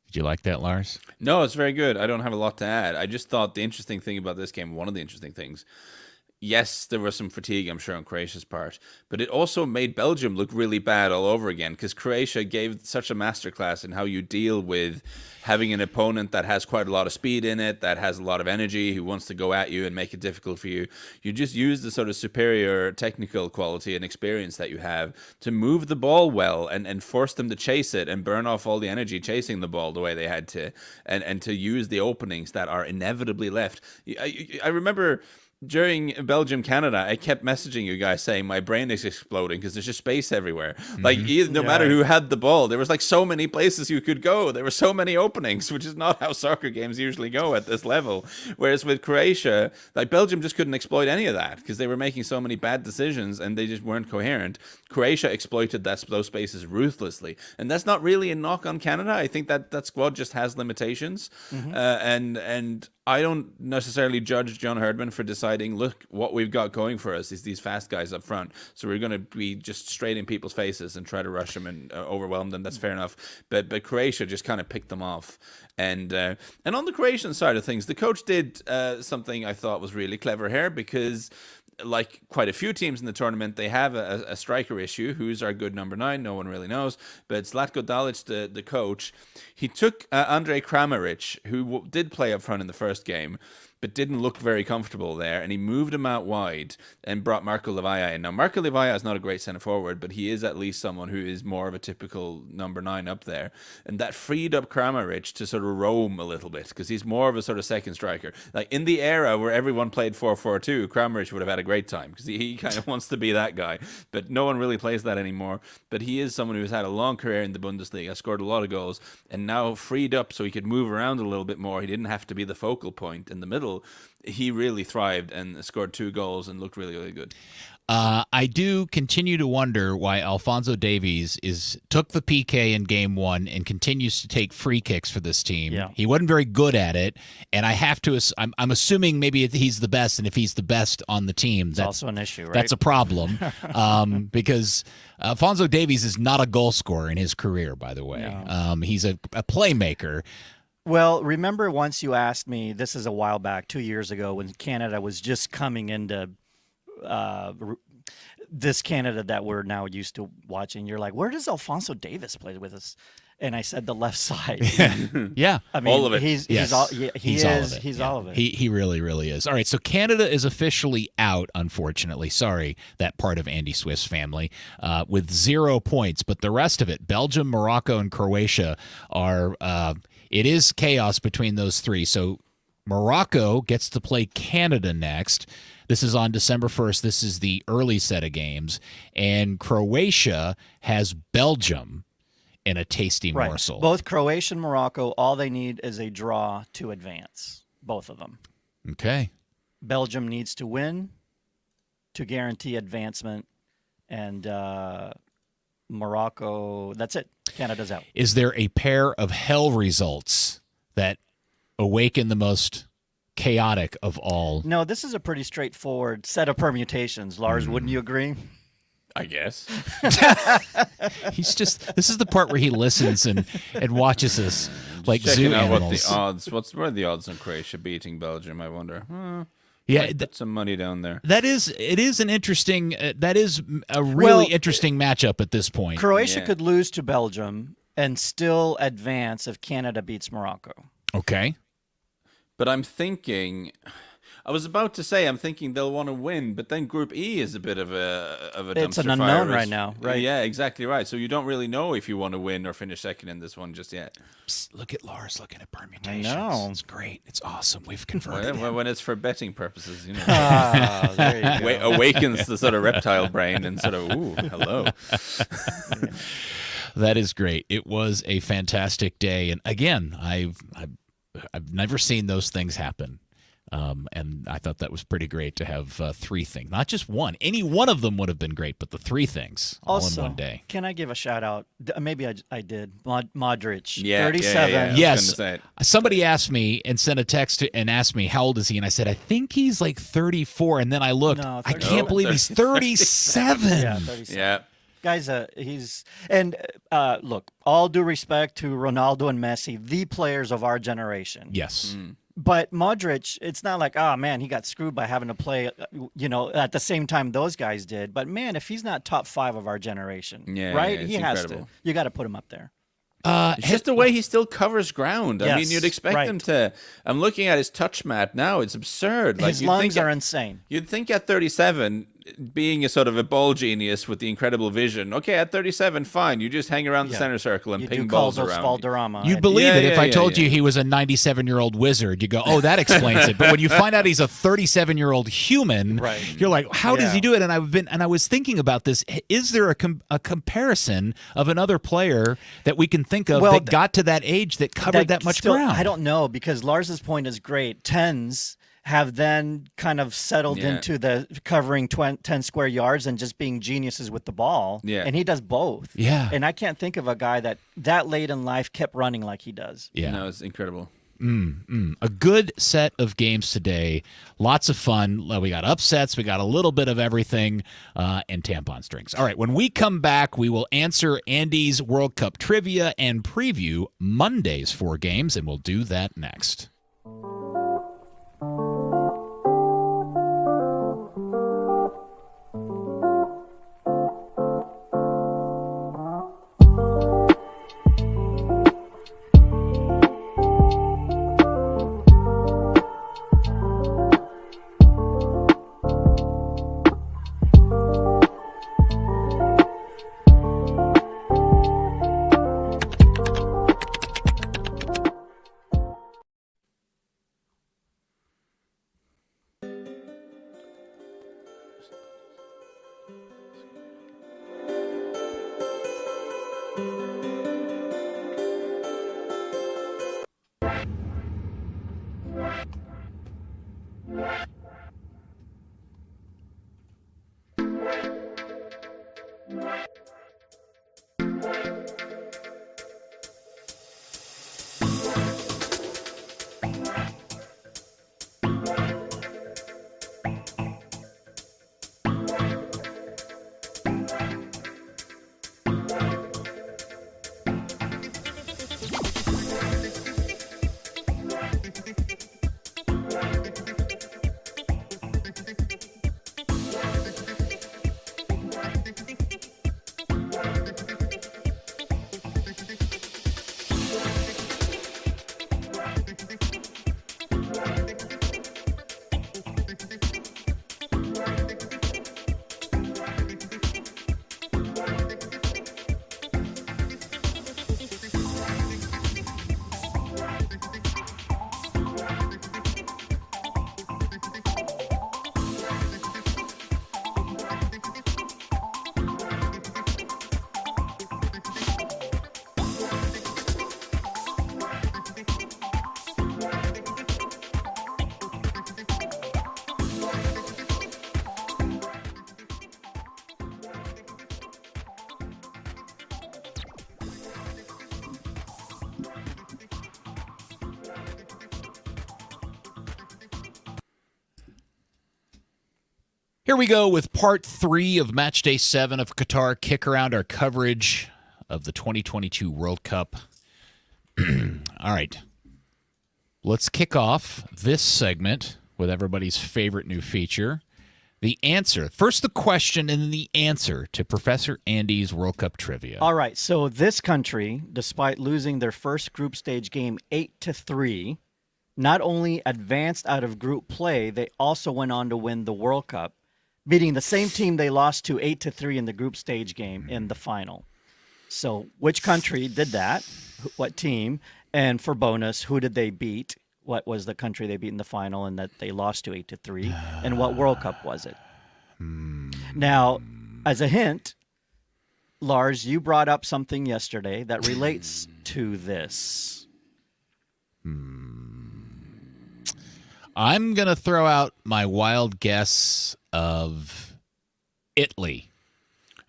[SPEAKER 2] Did you like that, Lars?
[SPEAKER 3] No, it's very good. I don't have a lot to add. I just thought the interesting thing about this game, one of the interesting things, yes, there was some fatigue, I'm sure, on Croatia's part, but it also made Belgium look really bad all over again because Croatia gave such a masterclass in how you deal with having an opponent that has quite a lot of speed in it, that has a lot of energy, who wants to go at you and make it difficult for you. You just use the sort of superior technical quality and experience that you have to move the ball well and force them to chase it and burn off all the energy chasing the ball the way they had to, and to use the openings that are inevitably left. I remember during Belgium-Canada, I kept messaging you guys saying my brain is exploding because there's just space everywhere. Like, no matter who had the ball, there was like so many places you could go. There were so many openings, which is not how soccer games usually go at this level. Whereas with Croatia, like Belgium just couldn't exploit any of that because they were making so many bad decisions and they just weren't coherent. Croatia exploited those spaces ruthlessly. And that's not really a knock on Canada. I think that squad just has limitations. And I don't necessarily judge John Herdman for deciding, look, what we've got going for us is these fast guys up front. So we're going to be just straight in people's faces and try to rush them and overwhelm them. That's fair enough. But Croatia just kind of picked them off. And on the Croatian side of things, the coach did something I thought was really clever here because, like quite a few teams in the tournament, they have a striker issue. Who's our good number 9? No one really knows. But Zlatko Dalic, the coach, he took Andrej Kramaric, who did play up front in the first game, but didn't look very comfortable there, and he moved him out wide and brought Marco Livaja in. Now, Marco Livaja is not a great centre forward, but he is at least someone who is more of a typical number 9 up there. And that freed up Kramaric to sort of roam a little bit, because he's more of a sort of second striker. Like, in the era where everyone played 4-4-2, Kramaric would have had a great time, because he kind of wants to be that guy. But no one really plays that anymore. But he is someone who's had a long career in the Bundesliga, scored a lot of goals, and now freed up so he could move around a little bit more. He didn't have to be the focal point in the middle. He really thrived and scored 2 goals and looked really, really good.
[SPEAKER 2] I do continue to wonder why Alphonso Davies took the PK in game 1 and continues to take free kicks for this team.
[SPEAKER 4] Yeah.
[SPEAKER 2] He wasn't very good at it, and I have to. I'm assuming maybe he's the best, and if he's the best on the team, that's
[SPEAKER 4] also an issue, right?
[SPEAKER 2] That's a problem because Alphonso Davies is not a goal scorer in his career. By the way,
[SPEAKER 4] No.
[SPEAKER 2] He's a playmaker.
[SPEAKER 4] Well, remember once you asked me, this is a while back, 2 years ago, when Canada was just coming into this Canada that we're now used to watching. You're like, where does Alphonso Davies play with us? And I said the left side.
[SPEAKER 2] Yeah.
[SPEAKER 4] I mean,
[SPEAKER 3] all of it.
[SPEAKER 4] He's all of it. He's all of it.
[SPEAKER 2] He really, really is. All right, so Canada is officially out, unfortunately. Sorry, that part of Andy Swift's family, with 0 points. But the rest of it, Belgium, Morocco, and Croatia are it is chaos between those 3. So Morocco gets to play Canada next. This is on December 1st. This is the early set of games. And Croatia has Belgium in a tasty morsel.
[SPEAKER 4] Both Croatia and Morocco, all they need is a draw to advance, both of them.
[SPEAKER 2] Okay.
[SPEAKER 4] Belgium needs to win to guarantee advancement, and Morocco, that's it. Canada's out.
[SPEAKER 2] Is there a pair of hell results that awaken the most chaotic of all?
[SPEAKER 4] No, this is a pretty straightforward set of permutations. Lars, wouldn't you agree?
[SPEAKER 3] I guess.
[SPEAKER 2] This is the part where he listens and watches us like
[SPEAKER 3] Checking
[SPEAKER 2] zoo
[SPEAKER 3] out
[SPEAKER 2] animals.
[SPEAKER 3] what are the odds on Croatia beating Belgium, I wonder.
[SPEAKER 2] Yeah,
[SPEAKER 3] put some money down there.
[SPEAKER 2] It is an interesting. That is a really interesting matchup at this point.
[SPEAKER 4] Croatia could lose to Belgium and still advance if Canada beats Morocco.
[SPEAKER 2] Okay.
[SPEAKER 3] But I'm thinking they'll want to win, but then Group E is a bit of a dumpster
[SPEAKER 4] It's an unknown
[SPEAKER 3] fire.
[SPEAKER 4] right now, right?
[SPEAKER 3] Yeah, exactly right. So you don't really know if you want to win or finish second in this one just yet.
[SPEAKER 2] Psst, look at Lars looking at permutations.
[SPEAKER 4] I know.
[SPEAKER 2] It's great. It's awesome. We've converted.
[SPEAKER 3] When it's for betting purposes,
[SPEAKER 4] There you go.
[SPEAKER 3] awakens the sort of reptile brain and sort of, ooh, hello.
[SPEAKER 2] That is great. It was a fantastic day, and again, I've never seen those things happen. And I thought that was pretty great to have 3 things, not just one. Any one of them would have been great, but the 3 things all in one day.
[SPEAKER 4] Can I give a shout out? Maybe I did. Modric,
[SPEAKER 3] Yeah,
[SPEAKER 4] 37.
[SPEAKER 3] yeah.
[SPEAKER 2] Yes. Somebody asked me and sent a text and asked me, how old is he? And I said, I think he's like 34. And then I looked.
[SPEAKER 4] No,
[SPEAKER 2] I can't believe he's 37.
[SPEAKER 4] Yeah, 37.
[SPEAKER 3] Yeah.
[SPEAKER 4] Guys, look, all due respect to Ronaldo and Messi, the players of our generation.
[SPEAKER 2] Yes.
[SPEAKER 4] But Modric, it's not like, oh, man, he got screwed by having to play, at the same time those guys did. But, man, if he's not top 5 of our generation, right?
[SPEAKER 3] Yeah,
[SPEAKER 4] he has
[SPEAKER 3] incredible.
[SPEAKER 4] to. You got to put him up there.
[SPEAKER 3] It's just the way he still covers ground. I mean,
[SPEAKER 4] Yes,
[SPEAKER 3] you'd expect
[SPEAKER 4] right.
[SPEAKER 3] him to. I'm looking at his touch mat now. It's absurd.
[SPEAKER 4] His lungs are insane.
[SPEAKER 3] You'd think at 37 being a sort of a ball genius with the incredible vision. Okay, at 37, fine. You just hang around the center circle and
[SPEAKER 4] you
[SPEAKER 3] ping
[SPEAKER 4] do
[SPEAKER 3] balls
[SPEAKER 4] Caldo's
[SPEAKER 3] around.
[SPEAKER 4] Valderrama.
[SPEAKER 2] You'd believe it if I told you he was a 97-year-old wizard. You go, oh, that explains it. But when you find out he's a 37-year-old human, you're like, how does he do it? And I was thinking about this. Is there a comparison of another player that we can think of that got to that age that covered that much ground?
[SPEAKER 4] I don't know, because Lars's point is great. 10s have then kind of settled into the covering 10 square yards and just being geniuses with the ball.
[SPEAKER 3] Yeah.
[SPEAKER 4] And he does both.
[SPEAKER 2] Yeah.
[SPEAKER 4] And I can't think of a guy that late in life kept running like he does.
[SPEAKER 2] Yeah.
[SPEAKER 3] No, it's incredible.
[SPEAKER 2] A good set of games today. Lots of fun. We got upsets. We got a little bit of everything and tampon strings. All right, when we come back, we will answer Andy's World Cup trivia and preview Monday's 4 games, and we'll do that next. Here we go with part 3 of Matchday 7 of Qatar KickAround, our coverage of the 2022 World Cup. All right. Let's kick off this segment with everybody's favorite new feature, the answer. First the question and then the answer to Professor Andy's World Cup trivia.
[SPEAKER 4] All right, so this country, despite losing their first group stage game 8-3, not only advanced out of group play, they also went on to win the World Cup, beating the same team they lost to 8-3 in the group stage game in the final. So which country did that? What team? And for bonus, who did they beat? What was the country they beat in the final and that they lost to 8-3? And what World Cup was it? Now, as a hint, Lars, you brought up something yesterday that relates to this.
[SPEAKER 2] I'm going to throw out my wild guess of Italy.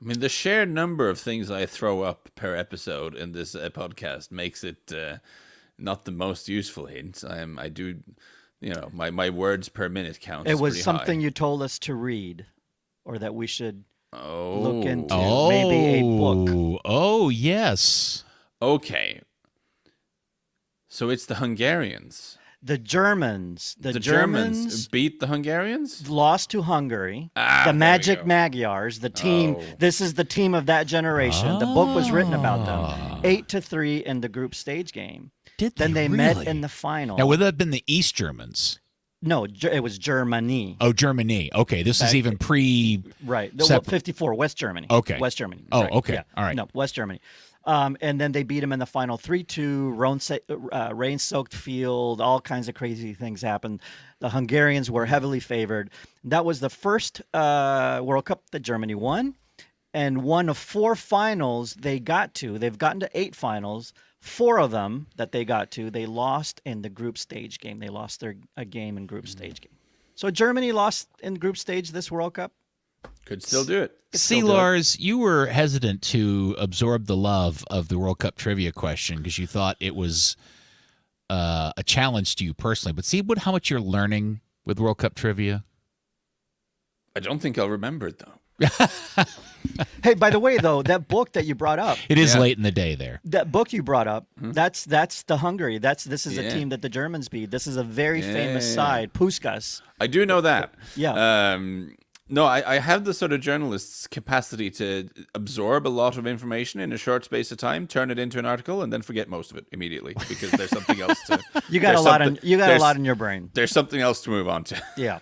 [SPEAKER 3] I mean, the sheer number of things I throw up per episode in this podcast makes it not the most useful hint. I do, you know, my words per minute count.
[SPEAKER 4] It was something
[SPEAKER 3] high.
[SPEAKER 4] you told us to read, or that we should look into.
[SPEAKER 2] Oh,
[SPEAKER 4] maybe a book.
[SPEAKER 2] Oh, yes.
[SPEAKER 3] Okay. So it's the Hungarians.
[SPEAKER 4] The Germans.
[SPEAKER 3] The Germans beat the Hungarians?
[SPEAKER 4] Lost to Hungary.
[SPEAKER 3] Ah,
[SPEAKER 4] the
[SPEAKER 3] there
[SPEAKER 4] Magic
[SPEAKER 3] we go.
[SPEAKER 4] Magyars, the team.
[SPEAKER 3] Oh.
[SPEAKER 4] This is the team of that generation. The book was written about them. 8-3 in the group stage game.
[SPEAKER 2] Did
[SPEAKER 4] Then they
[SPEAKER 2] really?
[SPEAKER 4] met in the final.
[SPEAKER 2] Now, would that have been the East Germans?
[SPEAKER 4] No, it was Germany.
[SPEAKER 2] Oh, Germany. Okay, this is even pre.
[SPEAKER 4] Right.
[SPEAKER 2] Sep-
[SPEAKER 4] 54, West Germany.
[SPEAKER 2] Okay.
[SPEAKER 4] West Germany.
[SPEAKER 2] Oh,
[SPEAKER 4] right.
[SPEAKER 2] okay.
[SPEAKER 4] Yeah.
[SPEAKER 2] All right.
[SPEAKER 4] No, West Germany. And then they beat him in the final 3-2, rain-soaked field, all kinds of crazy things happened. The Hungarians were heavily favored. That was the first World Cup that Germany won, and one of 4 finals they got to. They've gotten to 8 finals. 4 of them that they got to, they lost in the group stage game. They lost a game in group stage game. So Germany lost in group stage this World Cup.
[SPEAKER 3] Could still do it.
[SPEAKER 2] See, Lars, you were hesitant to absorb the love of the World Cup trivia question because you thought it was a challenge to you personally. But see how much you're learning with World Cup trivia?
[SPEAKER 3] I don't think I'll remember it, though.
[SPEAKER 4] Hey, by the way, though, that book that you brought up.
[SPEAKER 2] It is late in the day there.
[SPEAKER 4] That book you brought up, that's the Hungary. This is a team that the Germans beat. This is a very famous side, Puskás.
[SPEAKER 3] I do know that.
[SPEAKER 4] Yeah.
[SPEAKER 3] No, I have the sort of journalist's capacity to absorb a lot of information in a short space of time, turn it into an article, and then forget most of it immediately because there's something else to.
[SPEAKER 4] You got a lot in your brain.
[SPEAKER 3] There's something else to move on to.
[SPEAKER 4] Yeah.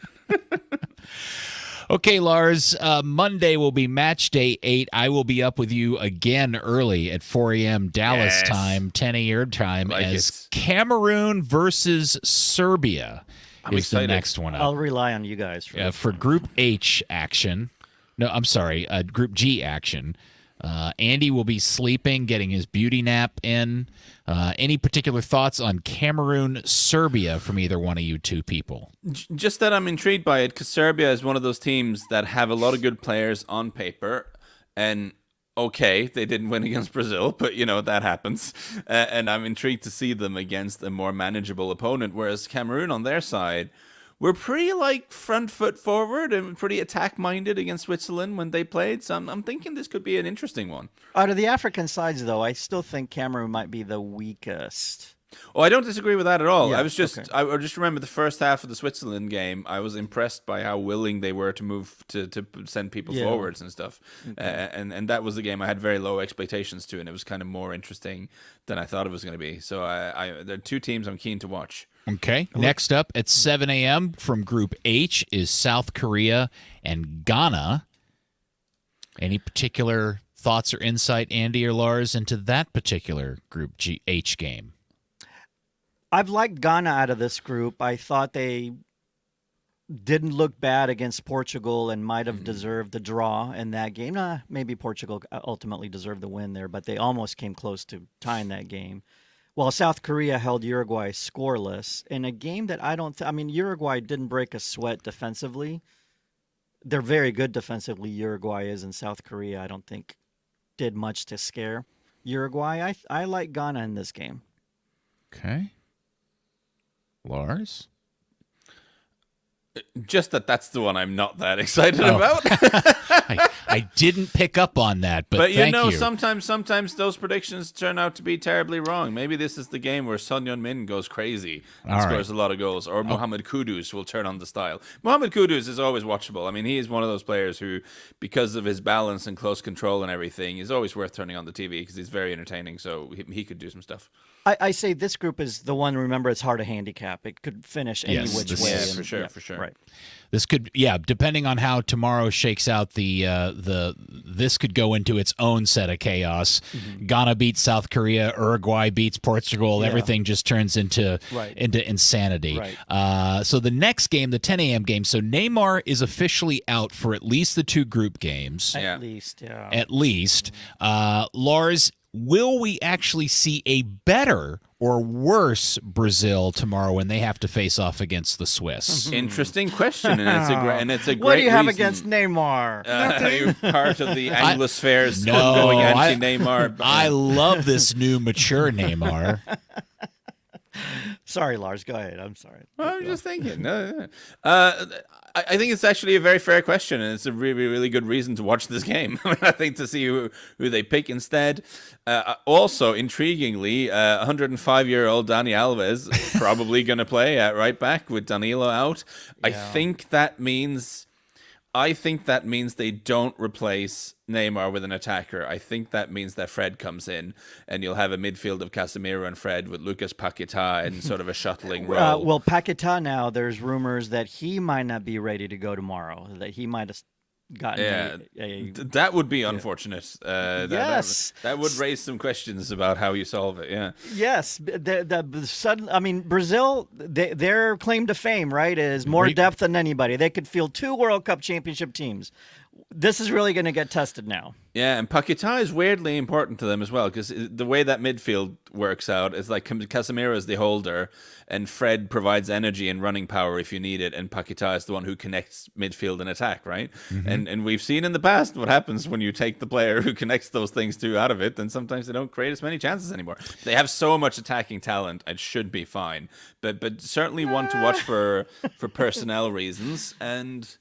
[SPEAKER 2] Okay, Lars, Monday will be match day 8. I will be up with you again early at 4 a.m. Dallas time, 10 a.m. time, as Cameroon versus Serbia is
[SPEAKER 3] excited.
[SPEAKER 2] the next one up.
[SPEAKER 4] I'll rely on you guys
[SPEAKER 2] for Group H action. No, I'm sorry, Group G action. Andy will be sleeping, getting his beauty nap in. Any particular thoughts on Cameroon, Serbia from either one of you two people?
[SPEAKER 3] Just that I'm intrigued by it because Serbia is one of those teams that have a lot of good players on paper. And okay, they didn't win against Brazil, but that happens. And I'm intrigued to see them against a more manageable opponent. Whereas Cameroon on their side were pretty front foot forward and pretty attack minded against Switzerland when they played. So I'm thinking this could be an interesting one.
[SPEAKER 4] Out of the African sides, though, I still think Cameroon might be the weakest.
[SPEAKER 3] Oh, I don't disagree with that at all.
[SPEAKER 4] Yeah,
[SPEAKER 3] I just remember the first half of the Switzerland game. I was impressed by how willing they were to move to send people forwards and stuff. Okay. And that was the game I had very low expectations to, and it was kind of more interesting than I thought it was going to be. So there are 2 teams I'm keen to watch.
[SPEAKER 2] Okay. Next up at 7 a.m. from Group H is South Korea and Ghana. Any particular thoughts or insight, Andy or Lars, into that particular Group H game?
[SPEAKER 4] I've liked Ghana out of this group. I thought they didn't look bad against Portugal and might have deserved the draw in that game. Maybe Portugal ultimately deserved the win there, but they almost came close to tying that game. While South Korea held Uruguay scoreless in a game that Uruguay didn't break a sweat defensively. They're very good defensively, Uruguay is, and South Korea, I don't think, did much to scare Uruguay. I like Ghana in this game.
[SPEAKER 2] Okay. Lars?
[SPEAKER 3] Just that's the one I'm not that excited about.
[SPEAKER 2] I didn't pick up on that, but
[SPEAKER 3] thank you. Sometimes those predictions turn out to be terribly wrong. Maybe this is the game where Son Heung-min goes crazy and scores a lot of goals, or Mohamed Kudus will turn on the style. Mohamed Kudus is always watchable. I mean, he is one of those players who, because of his balance and close control and everything, is always worth turning on the TV because he's very entertaining, so he could do some stuff.
[SPEAKER 4] I say this group is the one. Remember, it's hard to handicap. It could finish any which way.
[SPEAKER 3] Yeah, for sure.
[SPEAKER 4] Right.
[SPEAKER 2] This could, depending on how tomorrow shakes out, this could go into its own set of chaos. Mm-hmm. Ghana beats South Korea, Uruguay beats Portugal. Yeah. Everything just turns into insanity.
[SPEAKER 4] Right.
[SPEAKER 2] So the next game, the 10 a.m. game. So Neymar is officially out for at least the 2 group games.
[SPEAKER 4] At least, yeah.
[SPEAKER 2] At least, Lars. Will we actually see a better or worse Brazil tomorrow when they have to face off against the Swiss?
[SPEAKER 3] Interesting question, and it's a great.
[SPEAKER 4] What do you have
[SPEAKER 3] reason.
[SPEAKER 4] Against Neymar?
[SPEAKER 3] You're part of the Anglosphere's ongoing anti-Neymar.
[SPEAKER 2] I love this new mature Neymar.
[SPEAKER 4] Sorry, Lars. Go ahead. I'm sorry.
[SPEAKER 3] Well, I'm just thinking. No. I think it's actually a very fair question, and it's a really, really good reason to watch this game. I think to see who they pick instead. Also, intriguingly, 105-year-old Dani Alves probably going to play at right back with Danilo out. Yeah. I think that means I think that means they don't replace Neymar with an attacker. I think that means that Fred comes in, and you'll have a midfield of Casemiro and Fred with Lucas Paquetá in sort of a shuttling role.
[SPEAKER 4] Well, Paquetá now, there's rumors that he might not be ready to go tomorrow, that he might have gotten
[SPEAKER 3] that would be unfortunate.
[SPEAKER 4] Yes.
[SPEAKER 3] That would raise some questions about how you solve it, yeah.
[SPEAKER 4] Yes, the sudden. I mean, Brazil, their claim to fame, right, is more depth than anybody. They could field 2 World Cup championship teams. This is really going to get tested now.
[SPEAKER 3] Yeah, and Paquetá is weirdly important to them as well, because the way that midfield works out is like Casemiro is the holder, and Fred provides energy and running power if you need it, and Paquetá is the one who connects midfield and attack, right? Mm-hmm. And we've seen in the past what happens when you take the player who connects those things two out of it, then sometimes they don't create as many chances anymore. They have so much attacking talent, it should be fine, but certainly one to watch for personnel reasons. And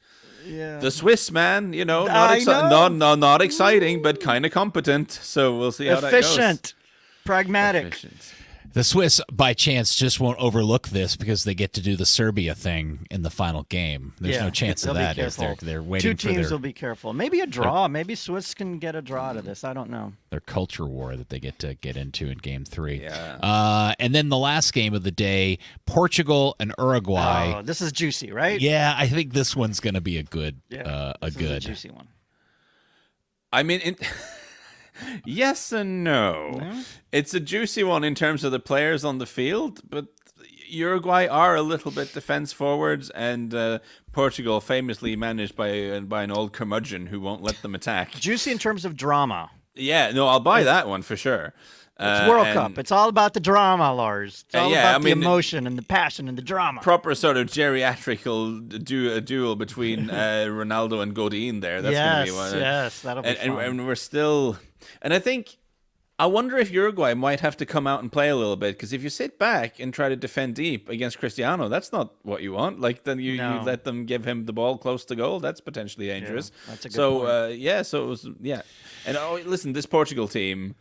[SPEAKER 4] yeah,
[SPEAKER 3] the Swiss, man, not exciting, but kind of competent. So we'll see how that goes.
[SPEAKER 4] Efficient, pragmatic.
[SPEAKER 3] Efficient.
[SPEAKER 2] The Swiss, by chance, just won't overlook this because they get to do the Serbia thing in the final game. There's no chance of that. They're waiting for
[SPEAKER 4] 2 teams will be careful. Maybe a draw. Maybe Swiss can get a draw out of this. I don't know.
[SPEAKER 2] Their culture war that they get to get into in Game 3.
[SPEAKER 3] Yeah.
[SPEAKER 2] And then the last game of the day, Portugal and Uruguay.
[SPEAKER 4] Oh, this is juicy, right?
[SPEAKER 2] Yeah, I think this one's going to be a good,
[SPEAKER 4] This
[SPEAKER 2] a
[SPEAKER 4] is a juicy one.
[SPEAKER 3] I mean, yes and no.
[SPEAKER 4] Yeah.
[SPEAKER 3] It's a juicy one in terms of the players on the field, but Uruguay are a little bit defense forwards, and Portugal famously managed by an old curmudgeon who won't let them attack.
[SPEAKER 4] Juicy in terms of drama.
[SPEAKER 3] Yeah, no, I'll buy that one for sure.
[SPEAKER 4] It's World Cup. It's all about the drama, Lars. It's all about the emotion and the passion and the drama.
[SPEAKER 3] Proper sort of geriatrical duel between Ronaldo and Godin there. That's going to be one.
[SPEAKER 4] Yes, that'll be fun.
[SPEAKER 3] And we're still... And I wonder if Uruguay might have to come out and play a little bit, because if you sit back and try to defend deep against Cristiano, that's not what you want. Like, then you let them give him the ball close to goal. That's potentially dangerous.
[SPEAKER 4] Yeah, that's a good point.
[SPEAKER 3] So it was, And listen, this Portugal team,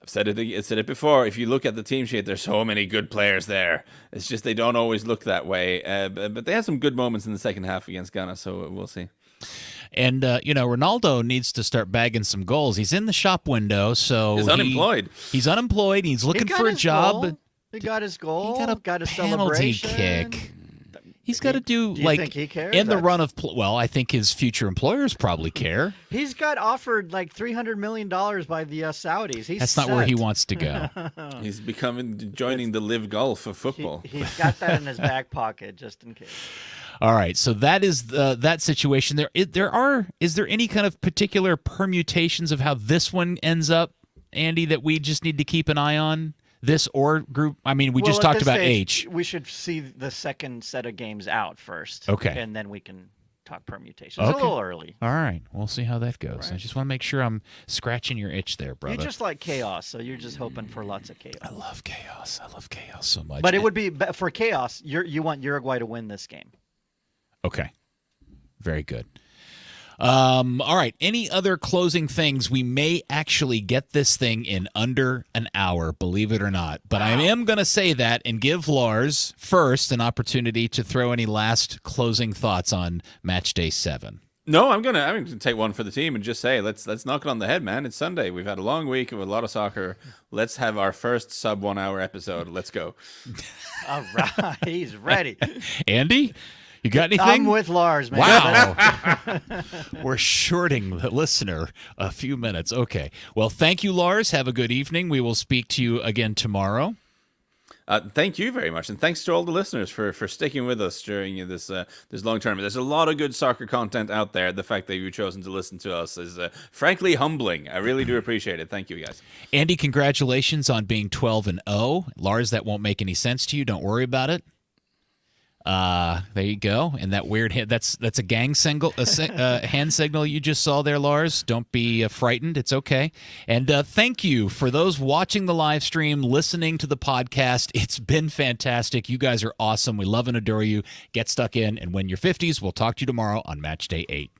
[SPEAKER 3] I've said it before. If you look at the team sheet, there's so many good players there. It's just they don't always look that way. But they had some good moments in the second half against Ghana, so we'll see.
[SPEAKER 2] And, Ronaldo needs to start bagging some goals. He's in the shop window, so
[SPEAKER 3] he's unemployed.
[SPEAKER 2] He's unemployed. He's looking for a job.
[SPEAKER 4] But he got his goal.
[SPEAKER 2] He got a penalty kick. He's got to do
[SPEAKER 4] you think he cares?
[SPEAKER 2] In the run of I think his future employers probably care.
[SPEAKER 4] He's got offered like $300 million by the Saudis.
[SPEAKER 2] That's not where he wants to go.
[SPEAKER 3] He's joining the Live Golf of football.
[SPEAKER 4] He's got that in his back pocket just in case.
[SPEAKER 2] All right, so that is that situation. Is there any kind of particular permutations of how this one ends up, Andy, that we just need to keep an eye on? This or group? I mean, we just talked about H.
[SPEAKER 4] We should see the second set of games out first.
[SPEAKER 2] Okay.
[SPEAKER 4] And then we can talk permutations. It's a little early.
[SPEAKER 2] All right, we'll see how that goes.
[SPEAKER 4] Right.
[SPEAKER 2] I just want to make sure I'm scratching your itch there, brother.
[SPEAKER 4] You just like chaos, so you're just hoping for lots of chaos.
[SPEAKER 2] I love chaos. I love chaos so much.
[SPEAKER 4] But it would be for chaos. You want Uruguay to win this game.
[SPEAKER 2] Okay. Very good. All right. Any other closing things? We may actually get this thing in under an hour, believe it or not. But I am going to say that and give Lars first an opportunity to throw any last closing thoughts on Matchday 7.
[SPEAKER 3] No, I'm gonna take one for the team and just say let's knock it on the head, man. It's Sunday. We've had a long week of a lot of soccer. Let's have our first sub 1 hour episode. Let's go.
[SPEAKER 4] All right, he's ready.
[SPEAKER 2] Andy, you got anything?
[SPEAKER 4] I'm with Lars, man.
[SPEAKER 2] Wow. We're shorting the listener a few minutes. Okay. Well, thank you, Lars. Have a good evening. We will speak to you again tomorrow.
[SPEAKER 3] Thank you very much, and thanks to all the listeners for sticking with us during this long tournament. There's a lot of good soccer content out there. The fact that you've chosen to listen to us is frankly humbling. I really do appreciate it. Thank you, guys.
[SPEAKER 2] Andy, congratulations on being 12-0. Lars, that won't make any sense to you. Don't worry about it. There you go. And that weird that's a gang signal, hand signal you just saw there, Lars. Don't be frightened. It's okay. And thank you for those watching the live stream, listening to the podcast. It's been fantastic. You guys are awesome. We love and adore you. Get stuck in and win your 50s. We'll talk to you tomorrow on Matchday 8.